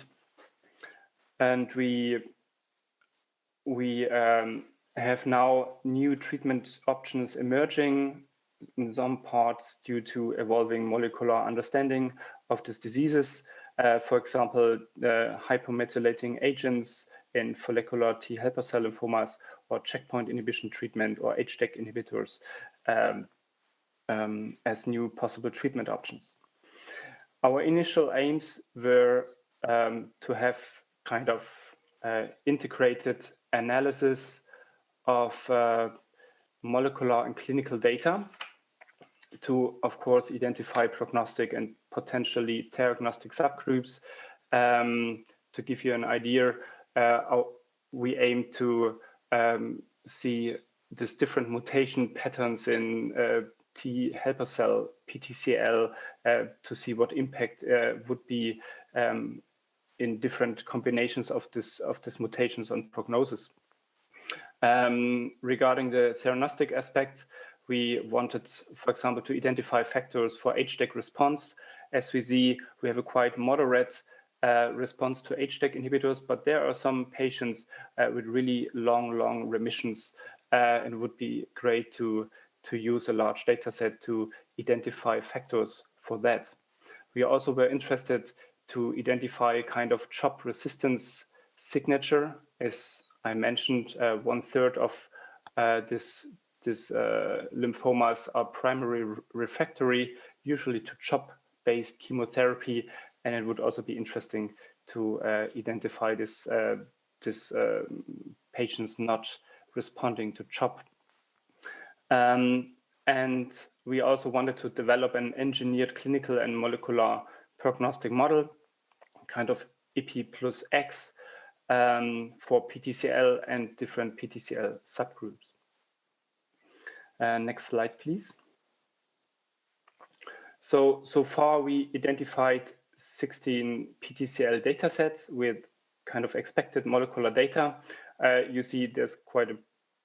we have now new treatment options emerging in some parts due to evolving molecular understanding of these diseases. For example, hypomethylating agents in follicular T helper cell lymphomas, or checkpoint inhibition treatment, or HDAC inhibitors as new possible treatment options. Our initial aims were to have kind of integrated analysis of molecular and clinical data to, of course, identify prognostic and potentially diagnostic subgroups. To give you an idea, we aim to see these different mutation patterns in T helper cell, PTCL, to see what impact would be in different combinations of this mutations on prognosis. Regarding the theranostic aspect, we wanted, for example, to identify factors for HDAC response. As we see, we have a quite moderate response to HDAC inhibitors, but there are some patients with really long remissions, and it would be great to use a large data set to identify factors for that. We also were interested to identify kind of CHOP resistance signature. As I mentioned, 1/3 of this lymphomas are primary refractory, usually to CHOP-based chemotherapy, and it would also be interesting to identify this patients not responding to CHOP. And we also wanted to develop an engineered clinical and molecular prognostic model, kind of IP plus X, for PTCL and different PTCL subgroups. Next slide, please. So far we identified 16 PTCL datasets with kind of expected molecular data. You see there's quite a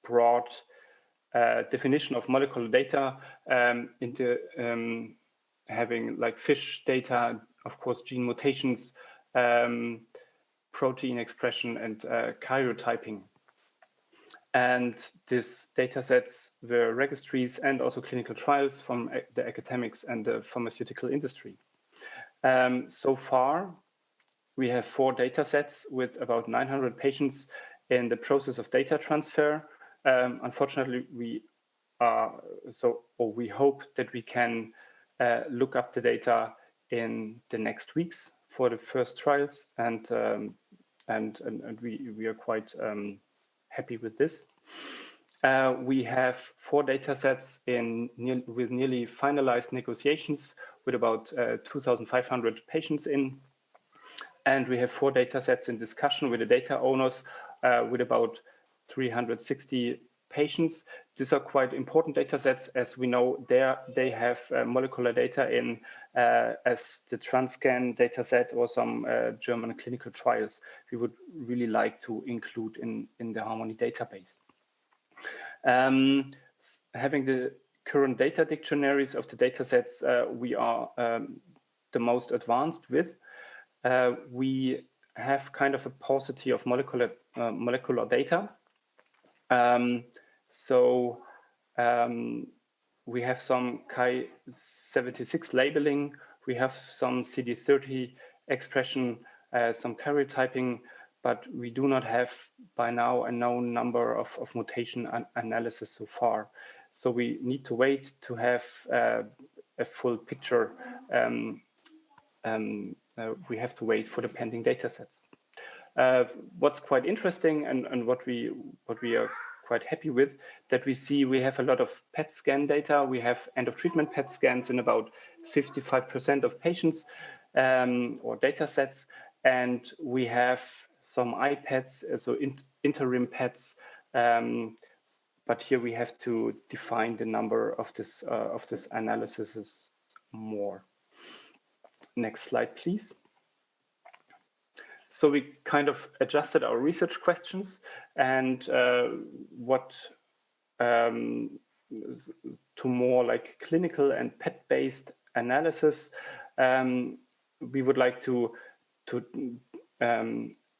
broad definition of molecular data into having like FISH data, of course, gene mutations, protein expression, and karyotyping. And these data sets were registries and also clinical trials from the academics and the pharmaceutical industry. So far, we have 4 data sets with about 900 patients in the process of data transfer. Unfortunately, we hope that we can look up the data in the next weeks for the first trials, and and we are quite happy with this. We have 4 data sets with nearly finalized negotiations with about 2,500 patients in. And we have 4 data sets in discussion with the data owners with about 360 patients. These are quite important data sets, as we know they have molecular data in as the TransScan data set or some German clinical trials we would really like to include in the Harmony database. Having the current data dictionaries of the data sets we are the most advanced with, we have kind of a paucity of molecular data. We have some Ki-76 labeling, we have some CD30 expression, some karyotyping, but we do not have by now a known number of mutation analysis so far. So we need to wait to have a full picture. We have to wait for the pending data sets. What's quite interesting and what we are quite happy with, that we have a lot of PET scan data. We have end of treatment PET scans in about 55% of patients or data sets, and we have some iPETs, so interim PETs, but here we have to define the number of this analysis more. Next slide, please. So we kind of adjusted our research questions and to more like clinical and PET-based analysis. We would like to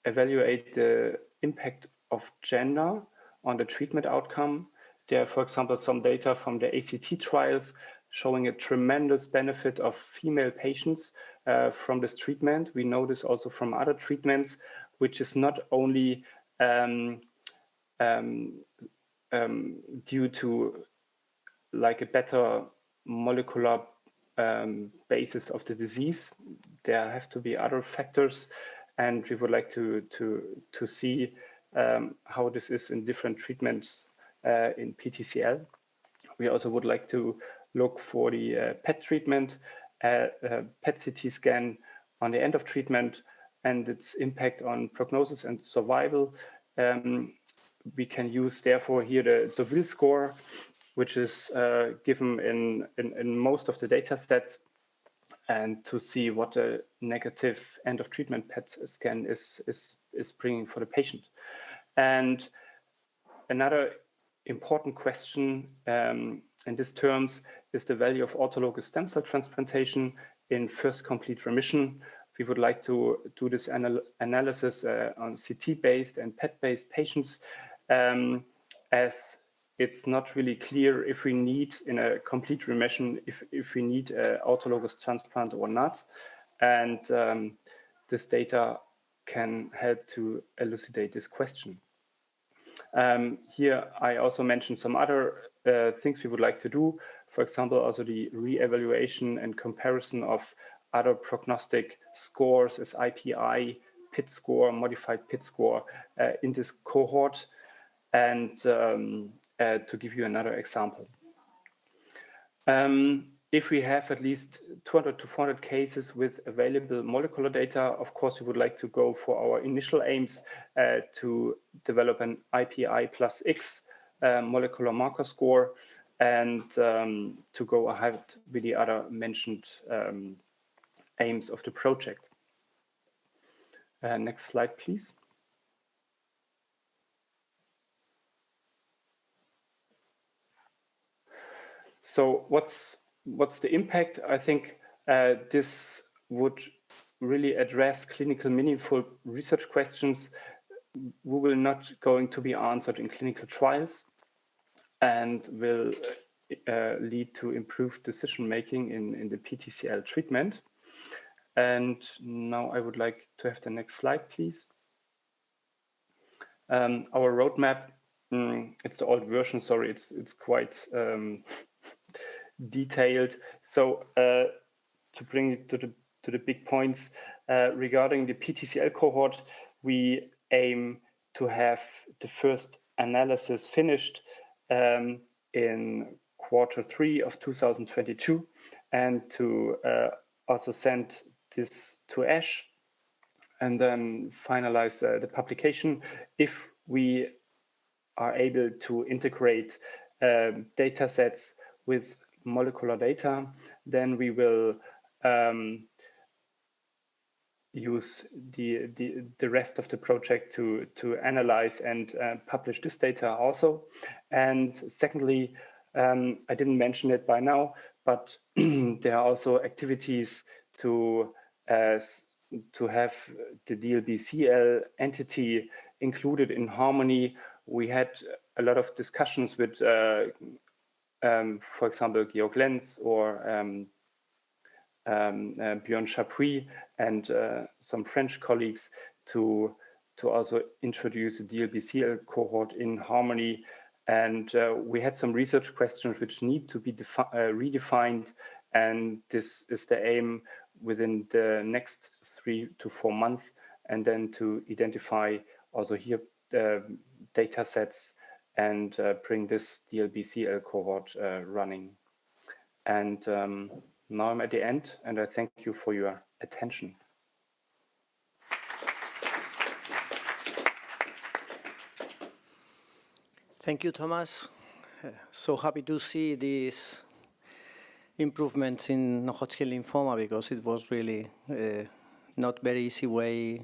evaluate the impact of gender on the treatment outcome. There are, for example, some data from the ACT trials showing a tremendous benefit of female patients from this treatment. We know this also from other treatments, which is not only due to like a better molecular basis of the disease. There have to be other factors, and we would like to see how this is in different treatments in PTCL. We also would like to look for the PET treatment, PET CT scan on the end of treatment and its impact on prognosis and survival. We can use, therefore, here the Deauville score, which is given in most of the data sets, and to see what the negative end of treatment PET scan is bringing for the patient. And another important question in these terms is the value of autologous stem cell transplantation in first complete remission. We would like to do this analysis on CT-based and PET-based patients, as it's not really clear if we need, in a complete remission, if we need autologous transplant or not. And this data can help to elucidate this question. Here, I also mentioned some other things we would like to do. For example, also the re-evaluation and comparison of other prognostic scores as IPI, PIT score, modified PIT score in this cohort. And to give you another example, if we have at least 200 to 400 cases with available molecular data, of course, we would like to go for our initial aims to develop an IPI plus X molecular marker score, and to go ahead with the other mentioned aims of the project. Next slide, please. So what's the impact? I think this would really address clinical meaningful research questions who will not going to be answered in clinical trials, and will lead to improved decision-making in the PTCL treatment. And now I would like to have the next slide, please. Our roadmap, it's the old version, sorry, it's quite detailed. So to bring it to the big points, regarding the PTCL cohort, we aim to have the first analysis finished in Q3 of 2022, and to also send this to ASH and then finalize the publication. If we are able to integrate data sets with molecular data, then we will use the rest of the project to analyze and publish this data also. And secondly, I didn't mention it by now, but there are also activities to have the DLBCL entity included in Harmony. We had a lot of discussions with, for example, Georg Lenz or Björn Chapuis and some French colleagues to also introduce the DLBCL cohort in Harmony. And we had some research questions which need to be redefined, and this is the aim within the next 3 to 4 months, and then to identify also here data sets and bring this DLBCL cohort running. And now I'm at the end, and I thank you for your attention. Thank you, Thomas. So happy to see these improvements in non-Hodgkin lymphoma, because it was really not very easy way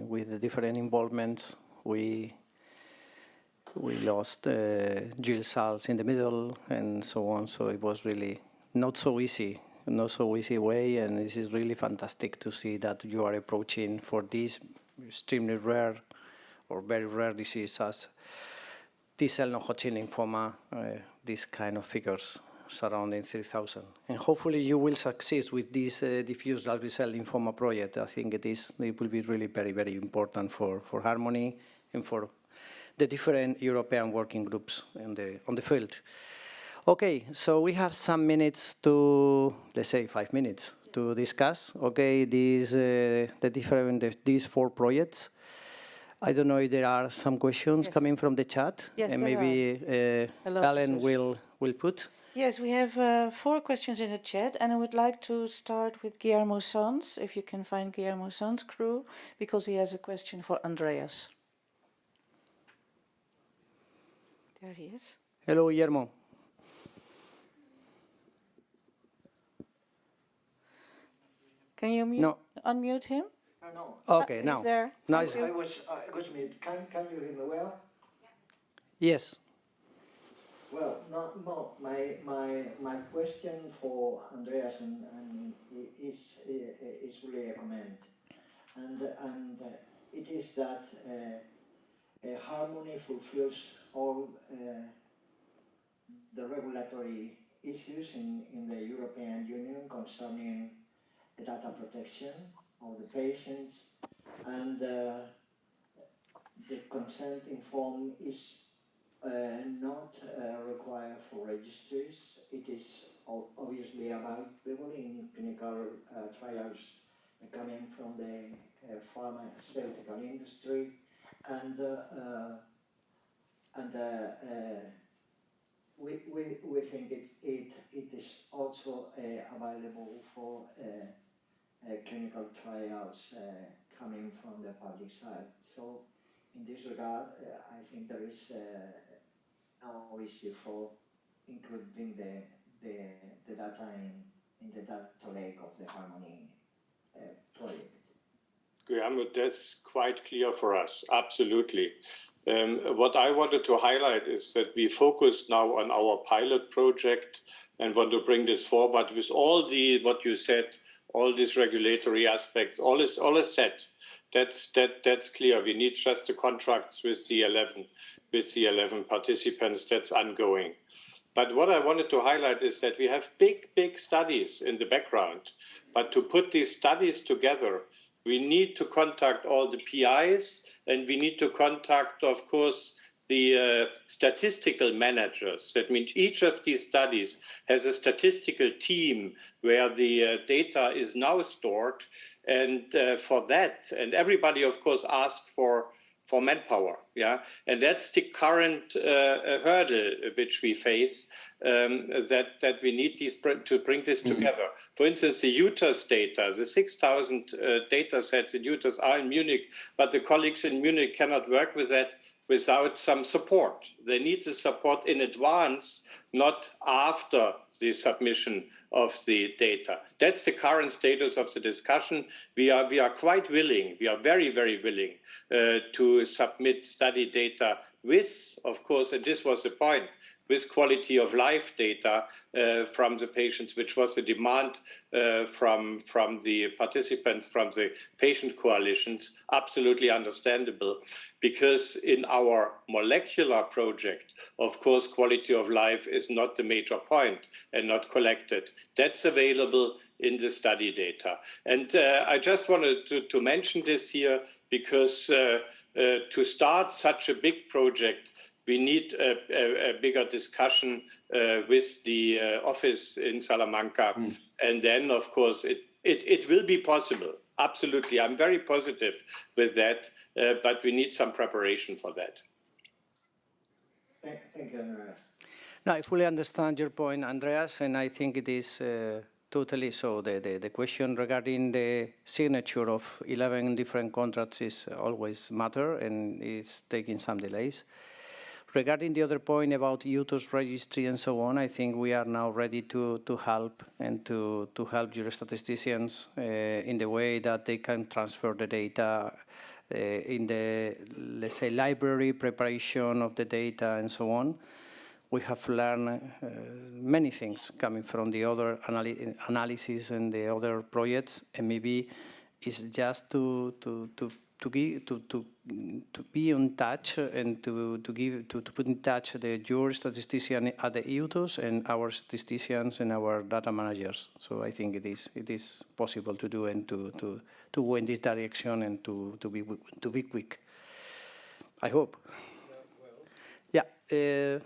with the different involvements. We lost Jill cells in the middle and so on, so it was really not so easy way, and this is really fantastic to see that you are approaching for this extremely rare or very rare disease as T-cell non-Hodgkin lymphoma, these kind of figures surrounding 3,000. And hopefully you will succeed with this diffuse large B-cell lymphoma project. I think it will be really very, very important for Harmony and for the different European working groups on the field. Okay, so we have some minutes to, let's say 5 minutes, to discuss, okay, these 4 projects. I don't know if there are some questions coming from the chat, and maybe Ellen will put. Yes, we have 4 questions in the chat, and I would like to start with Guillermo Sons, if you can find Guillermo Sons' crew, because he has a question for Andreas. There he is. Hello, Guillermo. Can you unmute him? No. Okay, now. There. Nice. I was muted. Can you hear me well? Yes. Well, no. My question for Andreas and is really a comment, and it is that Harmony fulfills all the regulatory issues in the European Union concerning data protection of the patients, and the consent in form is not required for registries. It is obviously available in clinical trials coming from the pharmaceutical industry, and we think it is also available for clinical trials coming from the public side. So in this regard, I think there is no issue for including the data in the data lake of the Harmony project. Guillermo, that's quite clear for us, absolutely. What I wanted to highlight is that we focus now on our pilot project and want to bring this forward with all what you said, all these regulatory aspects, all is set. That's clear. We need just the contracts with the 11 participants. That's ongoing. But what I wanted to highlight is that we have big studies in the background. But to put these studies together, we need to contact all the PIs, and we need to contact, of course, the statistical managers. That means each of these studies has a statistical team where the data is now stored. And for that, and everybody, of course, asked for manpower, yeah, and that's the current hurdle which we face, that we need to bring this together. For instance, the UTAS data, the 6,000 data sets in UTAS are in Munich, but the colleagues in Munich cannot work with that without some support. They need the support in advance, not after the submission of the data. That's the current status of the discussion. We are quite willing, we are very, very willing to submit study data with, of course, and this was the point, with quality of life data from the patients, which was the demand from the participants, from the patient coalitions, absolutely understandable. Because in our molecular project, of course, quality of life is not the major point and not collected. That's available in the study data. And I just wanted to mention this here because to start such a big project, we need a bigger discussion with the office in Salamanca. And then, of course, it will be possible. Absolutely. I'm very positive with that, but we need some preparation for that. Thank you, Andreas. No, I fully understand your point, Andreas, and I think it is totally so. The question regarding the signature of 11 different contracts is always matter, and it's taking some delays. Regarding the other point about UTOS registry and so on, I think we are now ready to help and to help your statisticians in the way that they can transfer the data in the, let's say, library preparation of the data and so on. We have learned many things coming from the other analysis and the other projects, and maybe it's just to be in touch and to put in touch your statistician at the UTOS and our statisticians and our data managers. So I think it is possible to do and to go in this direction and to be quick. I hope. Yeah.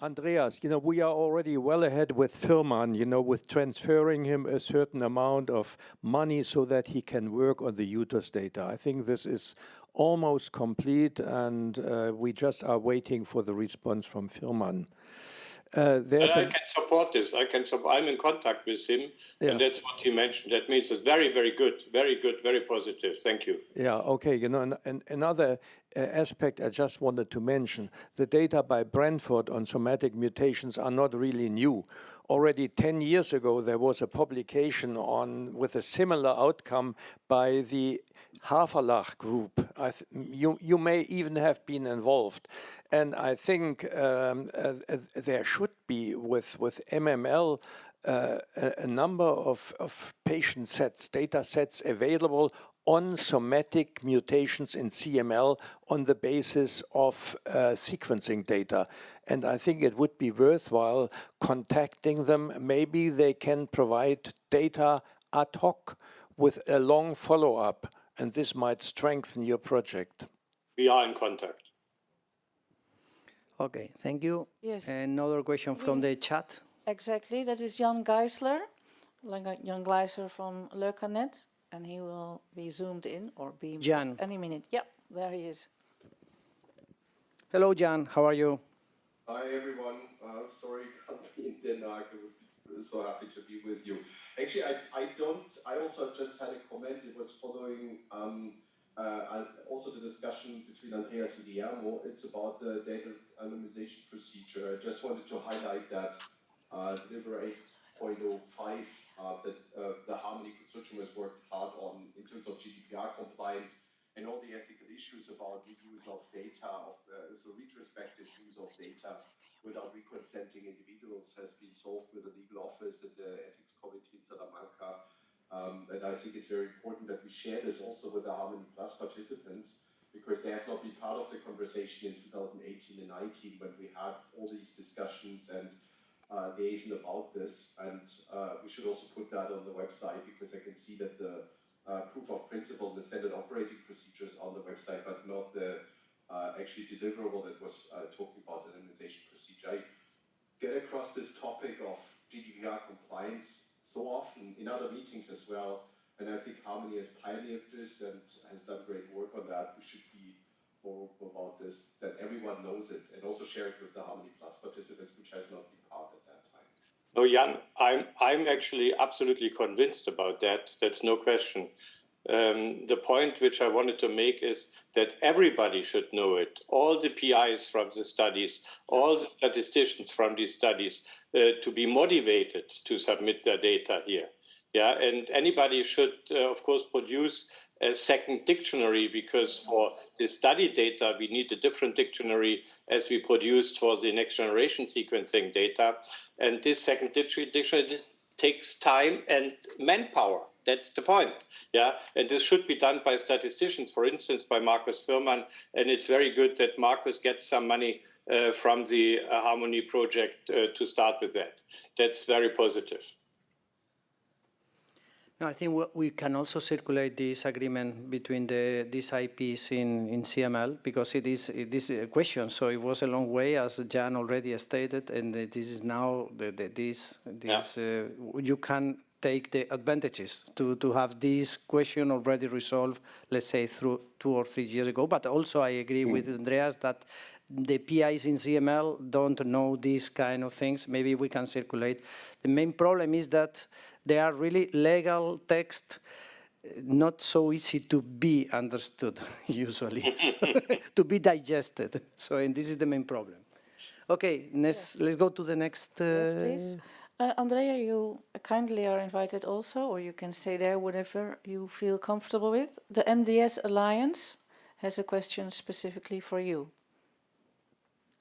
Andreas, we are already well ahead with Firman, with transferring him a certain amount of money so that he can work on the UTOS data. I think this is almost complete, and we just are waiting for the response from Firman. I can support this. I'm in contact with him, and that's what he mentioned. That means it's very, very good, very positive. Thank you. Yeah, okay. And another aspect I just wanted to mention, the data by Brentford on somatic mutations are not really new. Already 10 years ago, there was a publication with a similar outcome by the Haferlach group. You may even have been involved. And I think there should be, with MML, a number of patient sets, data sets available on somatic mutations in CML on the basis of sequencing data. And I think it would be worthwhile contacting them. Maybe they can provide data ad hoc with a long follow-up, and this might strengthen your project. We are in contact. Okay, thank you. Yes. Another question from the chat. Exactly, that is Jan Geisler, from Leukanet, and he will be zoomed in or be Jan. Any minute. Yep, there he is. Hello, Jan. How are you? Hi, everyone. Sorry, can't be in Denmark. I would be so happy to be with you. Actually, I also just had a comment. It was following also the discussion between Andreas and Guillermo. It's about the data anonymization procedure. I just wanted to highlight that Deliver 8.05 that the Harmony Consortium has worked hard on in terms of GDPR compliance and all the ethical issues about the use of data, so retrospective use of data without reconsenting individuals has been solved with the legal office and the ethics committee in Salamanca. And I think it's very important that we share this also with the Harmony Plus participants, because they have not been part of the conversation in 2018 and 19 when we had all these discussions and liaison about this. And we should also put that on the website, because I can see that the proof of principle, the standard operating procedures on the website, but not the actually deliverable that was talking about anonymization procedure. I get across this topic of GDPR compliance so often in other meetings as well, and I think Harmony has pioneered this and has done great work on that. We should be more open about this, that everyone knows it, and also share it with the Harmony Plus participants, which has not been part at that time. No, Jan, I'm actually absolutely convinced about that. That's no question. The point which I wanted to make is that everybody should know it. All the PIs from the studies, all the statisticians from these studies, to be motivated to submit their data here. Yeah, and anybody should, of course, produce a second dictionary, because for the study data, we need a different dictionary as we produced for the next generation sequencing data. And this second dictionary takes time and manpower. That's the point. Yeah, and this should be done by statisticians, for instance, by Markus Firman. And it's very good that Markus gets some money from the Harmony project to start with that. That's very positive. No, I think we can also circulate this agreement between these IPs in CML, because it is a question. So it was a long way, as Jan already stated, and this is now you can take the advantages to have this question already resolved, let's say, through 2 or 3 years ago. But also I agree with Andreas that the PIs in CML don't know these kind of things. Maybe we can circulate. The main problem is that they are really legal text, not so easy to be understood, usually, to be digested. So, and this is the main problem. Okay, let's go to the next. Yes, please. Andrea, you kindly are invited also, or you can stay there, whatever you feel comfortable with. The MDS Alliance has a question specifically for you.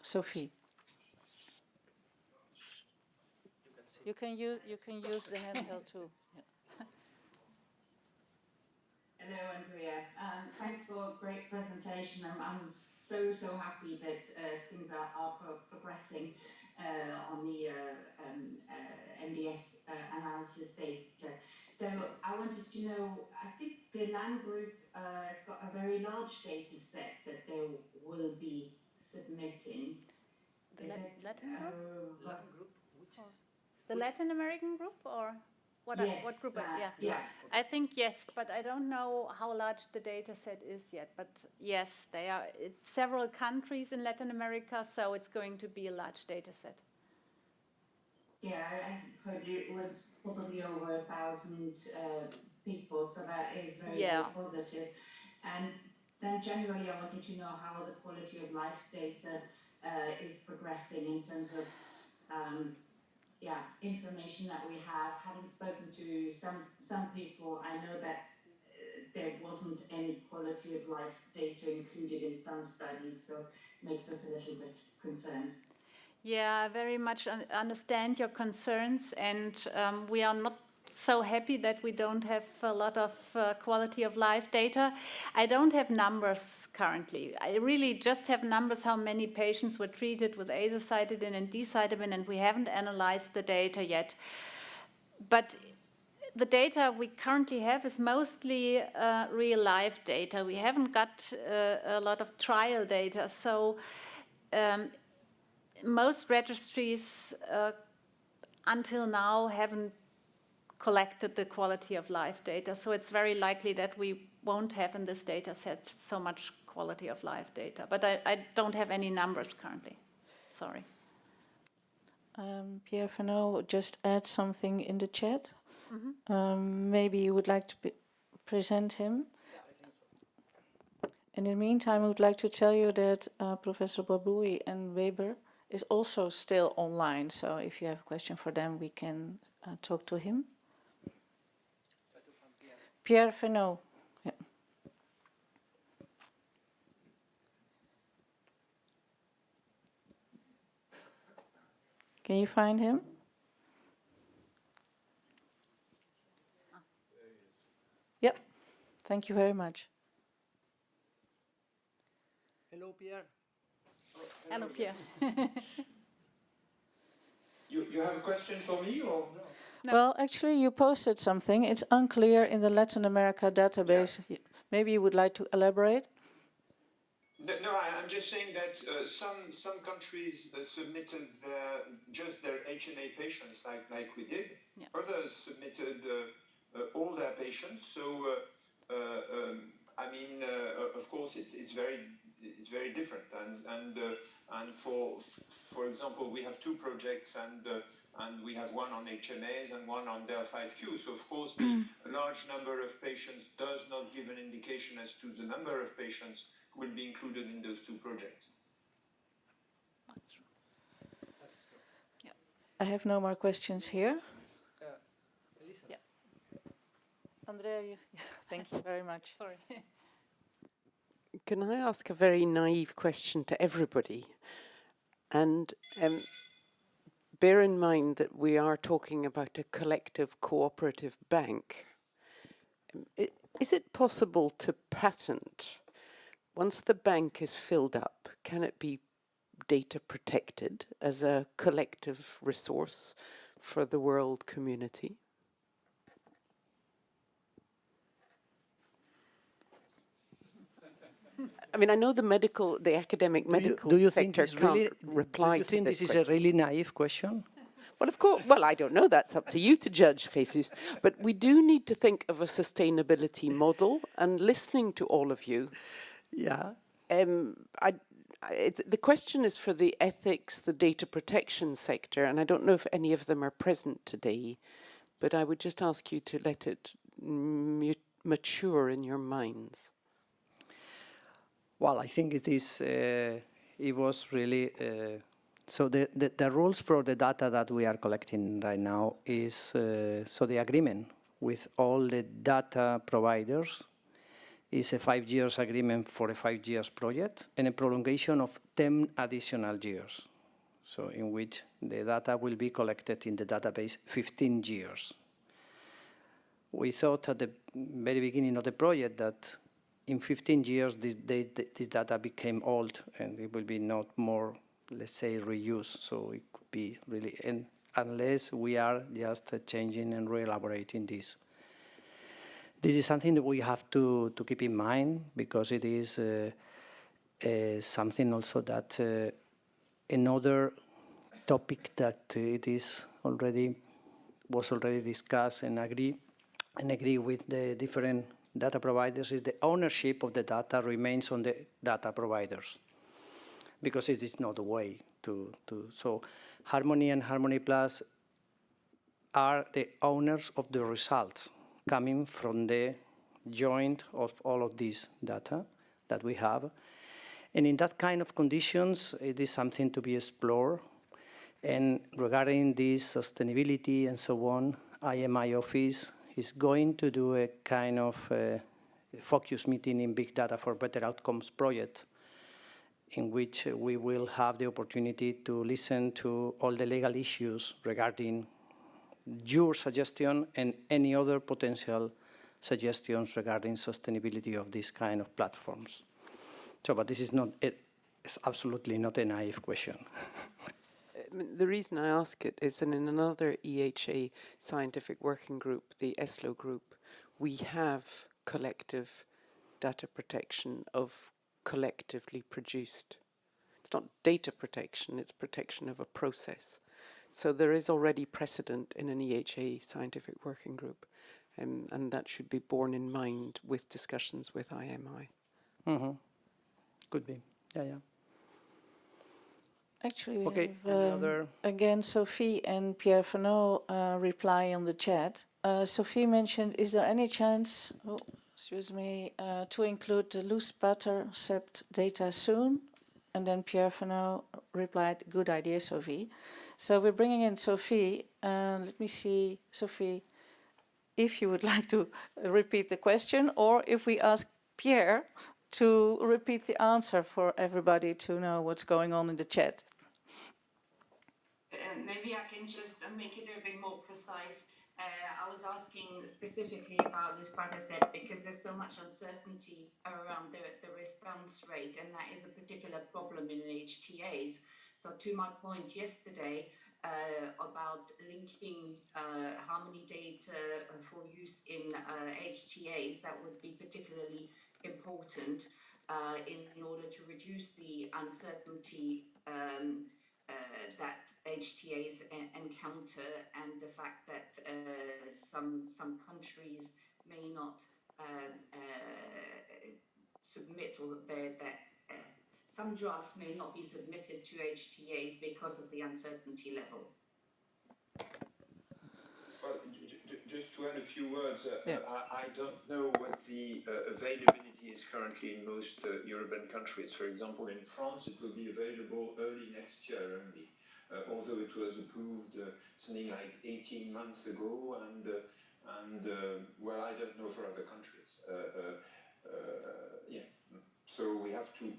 Sophie. You can use the handheld too. Yeah. Hello, Andrea. Thanks for a great presentation. I'm so happy that things are progressing on the MDS analysis data. So I wanted to know, I think the LAN group has got a very large data set that they will be submitting. Latin group? The Latin American group, or what? Yes, what group? yeah. I think yes, but I don't know how large the data set is yet. But yes, they are. It's several countries in Latin America, so it's going to be a large data set. Yeah, I heard it was probably over 1,000 people, so that is very positive. And then generally, I wanted to know how the quality of life data is progressing in terms of information that we have. Having spoken to some people, I know that there wasn't any quality of life data included in some studies, so it makes us a little bit concerned. Yeah, I very much understand your concerns, and we are not so happy that we don't have a lot of quality of life data. I don't have numbers currently. I really just have numbers how many patients were treated with azacitidine and decitabine, and we haven't analyzed the data yet. But the data we currently have is mostly real life data. We haven't got a lot of trial data, so most registries until now haven't collected the quality of life data. So it's very likely that we won't have in this data set so much quality of life data. But I don't have any numbers currently. Sorry. Pierre Fenot just add something in the chat. Maybe you would like to present him. Yeah, I think so. In the meantime, I would like to tell you that Professor Baboui and Weber is also still online. So if you have a question for them, we can talk to him. Pierre Fenot. Yeah. Can you find him? Yep. Thank you very much. Hello, Pierre. Hello, Pierre. You have a question for me, or? No. Well, actually, you posted something. It's unclear in the Latin America database. Yeah. Maybe you would like to elaborate? No, I'm just saying that some countries submitted just their HNA patients, like we did. Yeah. Others submitted all their patients. So, I mean, of course, it's very different. And for example, we have two projects, and we have one on HMAs and one on del5Q. So, of course, a large number of patients does not give an indication as to the number of patients will be included in those two projects. That's true. Yeah. I have no more questions here. Yeah. Andrea, thank you very much. Sorry. Can I ask a very naive question to everybody? And bear in mind that we are talking about a collective cooperative bank. Is it possible to patent, once the bank is filled up, can it be data protected as a collective resource for the world community? I mean, I know the academic medical sector can't reply to this. Do you think this is a really naive question? Well, of course, well, I don't know, that's up to you to judge, Jesus. But we do need to think of a sustainability model, and listening to all of you. Yeah. The question is for the ethics, the data protection sector, and I don't know if any of them are present today, but I would just ask you to let it mature in your minds. Well, I think it is. It was really. So the rules for the data that we are collecting right now is so the agreement with all the data providers is a 5 years agreement for a 5 years project and a prolongation of 10 additional years. So in which the data will be collected in the database 15 years. We thought at the very beginning of the project that in 15 years this data became old and it will be not more, let's say, reused. So it could be really, and unless we are just changing and re-elaborating this. This is something that we have to keep in mind because it is something also that another topic that was already discussed and agree with the different data providers is the ownership of the data remains on the data providers because it is not a way to so Harmony and Harmony Plus are the owners of the results coming from the joint of all of this data that we have. And in that kind of conditions, it is something to be explored. And regarding this sustainability and so on, IMI office is going to do a kind of focus meeting in Big Data for Better Outcomes project, in which we will have the opportunity to listen to all the legal issues regarding your suggestion and any other potential suggestions regarding sustainability of this kind of platforms. So, but this is not, it's absolutely not a naive question. The reason I ask it is that in another EHA scientific working group, the ESLO group, we have collective data protection of collectively produced. It's not data protection, it's protection of a process. So there is already precedent in an EHA scientific working group, and that should be borne in mind with discussions with IMI. Mm-hmm. Could be, yeah. Actually, we okay, have, again, Sophie and Pierre Fenot reply on the chat. Sophie mentioned, is there any chance, to include the loose Batacept data soon? And then Pierre Fenot replied, good idea, Sophie. So we're bringing in Sophie. Let me see, Sophie, if you would like to repeat the question, or if we ask Pierre to repeat the answer for everybody to know what's going on in the chat. Maybe I can just make it a bit more precise. I was asking specifically about luspatercept because there's so much uncertainty around the response rate, and that is a particular problem in HTAs. So to my point yesterday about linking harmony data for use in HTAs, that would be particularly important. in order to reduce the uncertainty that HTAs encounter, and the fact that some countries may not submit, or some drugs may not be submitted to HTAs because of the uncertainty level. Well, just to add a few words, Yeah. I don't know what the availability is currently in most European countries. For example, in France, it will be available early next year only, although it was approved something like 18 months ago, and well, I don't know for other countries. Yeah. So we have to.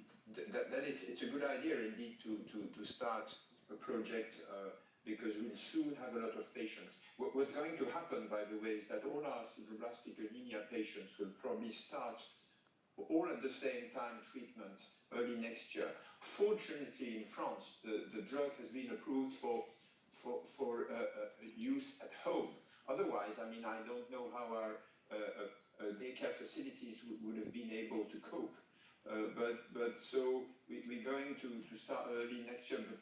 It's a good idea indeed to start a project. Because we'll soon have a lot of patients. What's going to happen, by the way, is that all our sideroblastic anemia patients will probably start all at the same time treatment early next year. Fortunately, in France, the drug has been approved for use at home. Otherwise, I mean, I don't know how our daycare facilities would have been able to cope. But so we're going to start early next year. But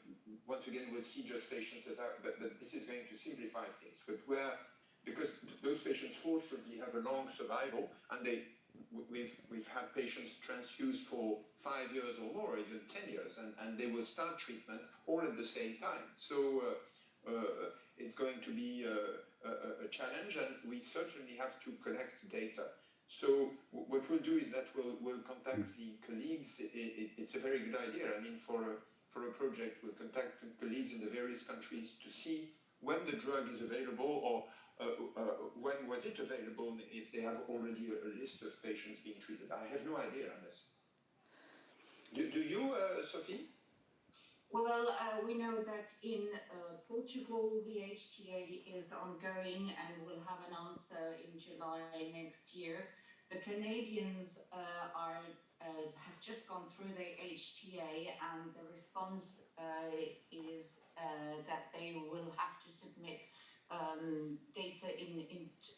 once again, we'll see just patients as out. But this is going to simplify things. But because those patients fortunately have a long survival, and we've had patients transfused for 5 years or more, even 10 years, and they will start treatment all at the same time. So it's going to be a challenge, and we certainly have to collect data. So what we'll do is that we'll contact the colleagues. It's a very good idea. I mean, for a project, we'll contact colleagues in the various countries to see when the drug is available, or when was it available, if they have already a list of patients being treated. I have no idea on this. Do you, Sophie? Well, we know that in Portugal, the HTA is ongoing and will have an answer in July next year. The Canadians have just gone through their HTA, and the response is that they will have to submit data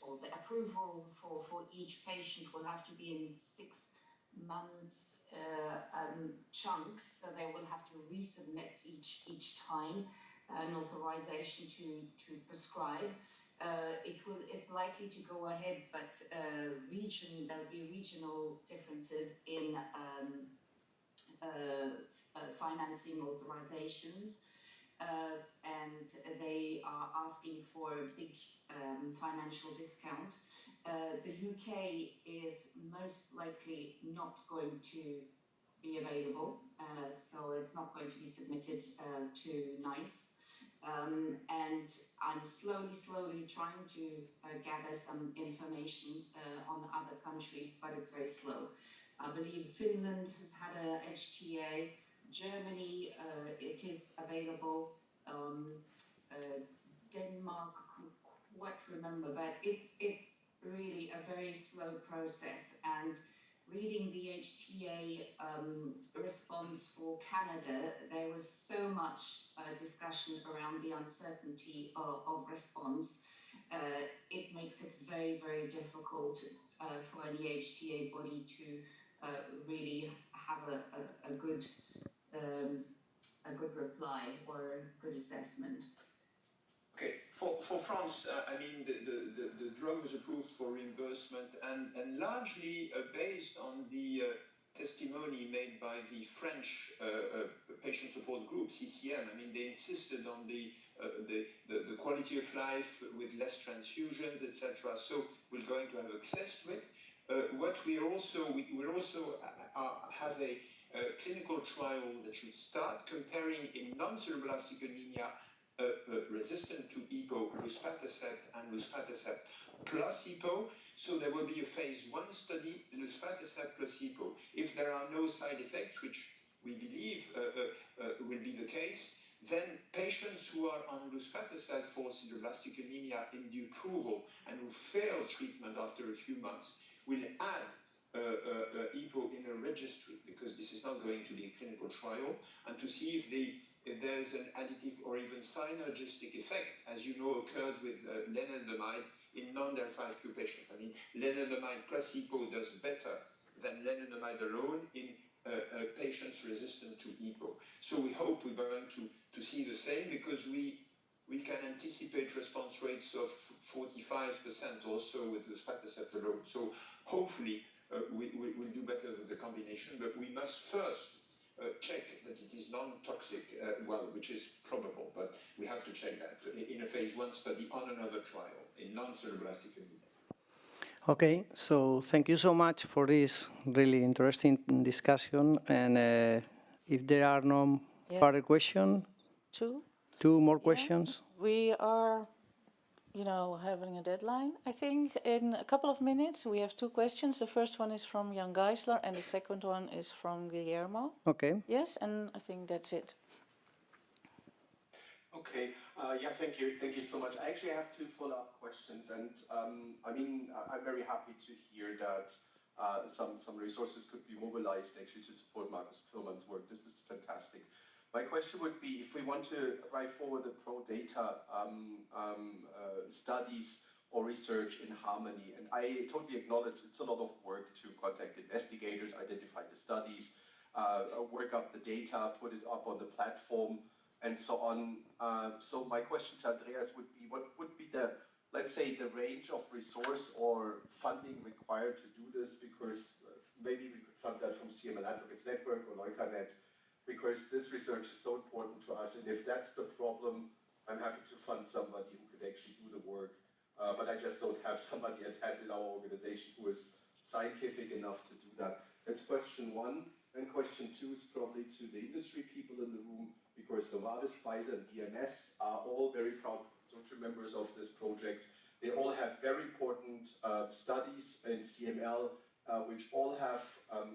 or the approval for each patient will have to be in 6 months chunks, so they will have to resubmit each time an authorization to prescribe. It's likely to go ahead, but there'll be regional differences in financing authorizations, and they are asking for a big financial discount. The UK is most likely not going to be available, so it's not going to be submitted to NICE. And I'm slowly trying to gather some information on other countries, but it's very slow. I believe Finland has had a HTA. Germany, it is available. Denmark, I can't quite remember, but it's really a very slow process. And reading the HTA response for Canada, there was so much discussion around the uncertainty of response. It makes it very, very difficult for any HTA body to really have a good reply or a good assessment. Okay, for France, I mean, the drug was approved for reimbursement and largely based on the testimony made by the French patient support group, CCM. I mean, they insisted on the quality of life with less transfusions, etc. So we're going to have access to it. What we also have a clinical trial that should start comparing in non-sideroblastic anemia resistant to EPO, luspatercept and luspatercept plus EPO. So there will be a phase 1 study, luspatercept plus EPO. If there are no side effects, which we believe will be the case, then patients who are on luspatercept for sideroblastic anemia in the approval and who fail treatment after a few months will add EPO in a registry, because this is not going to be a clinical trial, and to see if there is an additive or even synergistic effect, as you know, occurred with lenalidomide in non-del5Q patients. I mean, lenalidomide plus EPO does better than lenalidomide alone in patients resistant to EPO. So we hope we're going to see the same, because we can anticipate response rates of 45% also with luspatercept alone. So hopefully we'll do better with the combination, but we must first check that it is non-toxic, which is probable, but we have to check that in a phase 1 study on another trial in non-cereblastic anemia. Okay, so thank you so much for this really interesting discussion. And if there are no further questions, two more questions. We are, having a deadline. I think in a couple of minutes we have two questions. The first one is from Jan Geisler and the second one is from Guillermo. Okay. Yes, and I think that's it. Okay. Thank you. Thank you so much. I actually have two follow-up questions, and I'm very happy to hear that some resources could be mobilized actually to support Markus Fuhrmann's work. This is fantastic. My question would be, if we want to drive forward the pro-data studies or research in Harmony, and I totally acknowledge it's a lot of work to contact investigators, identify the studies, work up the data, put it up on the platform, and so on. So my question to Andreas would be, what would be the, let's say, the range of resource or funding required to do this? Because maybe we could fund that from CML Advocates Network or Leukanet, because this research is so important to us. And if that's the problem, I'm happy to fund somebody who could actually do the work. But I just don't have somebody at hand in our organization who is scientific enough to do that. That's question one. And question two is probably to the industry people in the room, because Novartis, Pfizer, and BMS are all very proud consortium members of this project. They all have very important studies in CML, which all have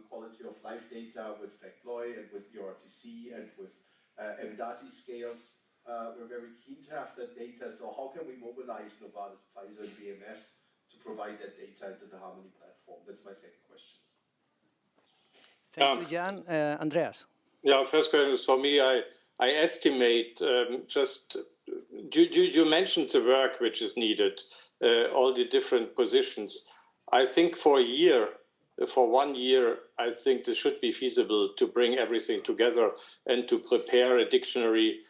quality of life data with FACLOI and with ERTC and with MDASI scales. We're very keen to have that data. So how can we mobilize Novartis, Pfizer, and BMS to provide that data into the Harmony platform? That's my second question. Thank you, Jan. Andreas. Yeah, first question is for me. I estimate you mentioned the work which is needed, all the different positions. I think for 1 year, I think this should be feasible to bring everything together and to prepare a dictionary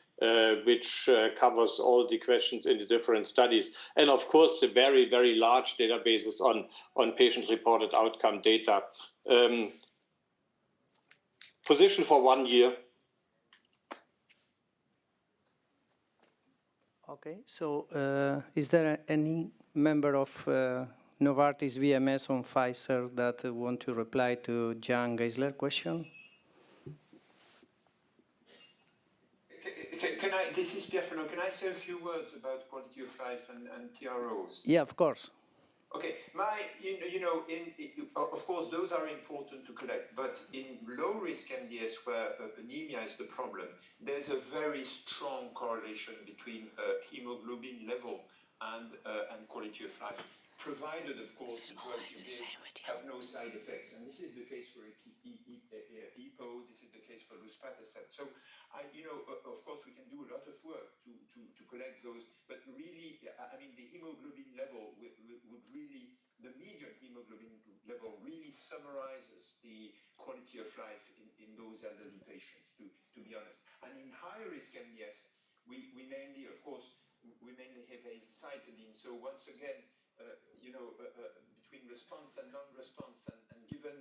which covers all the questions in the different studies. And of course, the very, very large databases on patient-reported outcome data. Position for 1 year. Okay, so is there any member of Novartis, BMS, or Pfizer that want to reply to Jan Geisler's question? This is Pierre Fenot. Can I say a few words about quality of life and PROs? Yeah, of course. Okay, of course, those are important to collect, but in low-risk MDS, where anemia is the problem, there's a very strong correlation between hemoglobin level and quality of life, provided, of course, the drugs you give have no side effects. And this is the case for EPO, this is the case for luspatercept. So, of course, we can do a lot of work to collect those, but really, the hemoglobin level would really, the median hemoglobin level really summarizes the quality of life in those elderly patients, to be honest. And in high-risk MDS, we mainly, of course, have azacitidine. So once again, between response and non-response, and given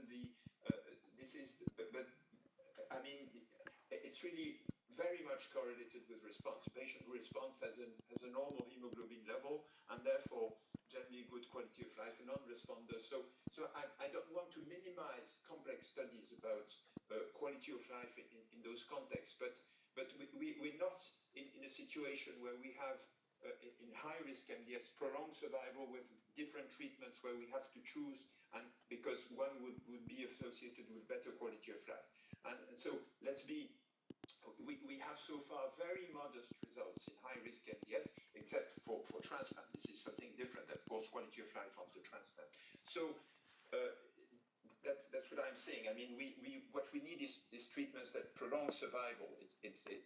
it's really very much correlated with response. Patient response has a normal hemoglobin level, and therefore generally good quality of life. A non-responder. So I don't want to minimize complex studies about quality of life in those contexts, but we're not in a situation where we have in high-risk MDS prolonged survival with different treatments where we have to choose, and because one would be associated with better quality of life. And so we have so far very modest results in high-risk MDS, except for transplant. This is something different, of course, quality of life after transplant. So that's what I'm saying. What we need is treatments that prolong survival. It's the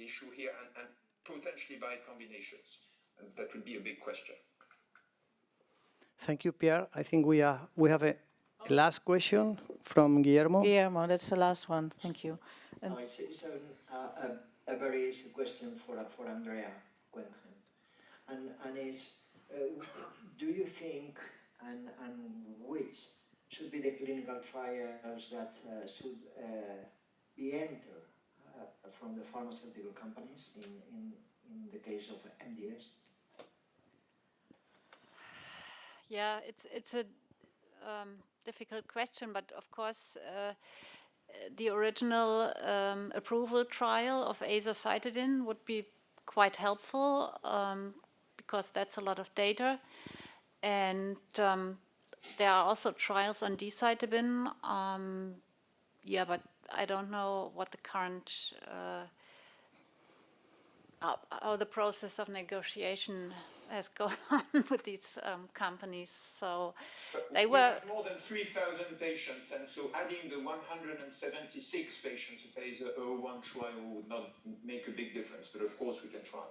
issue here, and potentially by combinations. And that would be a big question. Thank you, Pierre. I think we have Last question from Guillermo. Guillermo, that's the last one. Thank you. No, it's a very easy question for Andrea Quentin. And is, do you think, and which should be the clinical trials that should be entered from the pharmaceutical companies in the case of MDS? Yeah, it's a difficult question, but of course the original approval trial of azacitidine would be quite helpful because that's a lot of data. And there are also trials on decitabine. Yeah, but I don't know what the current, how the process of negotiation has gone on with these companies. So they we were have more than 3,000 patients, and so adding the 176 patients of phase 01 trial would not make a big difference, but of course we can try.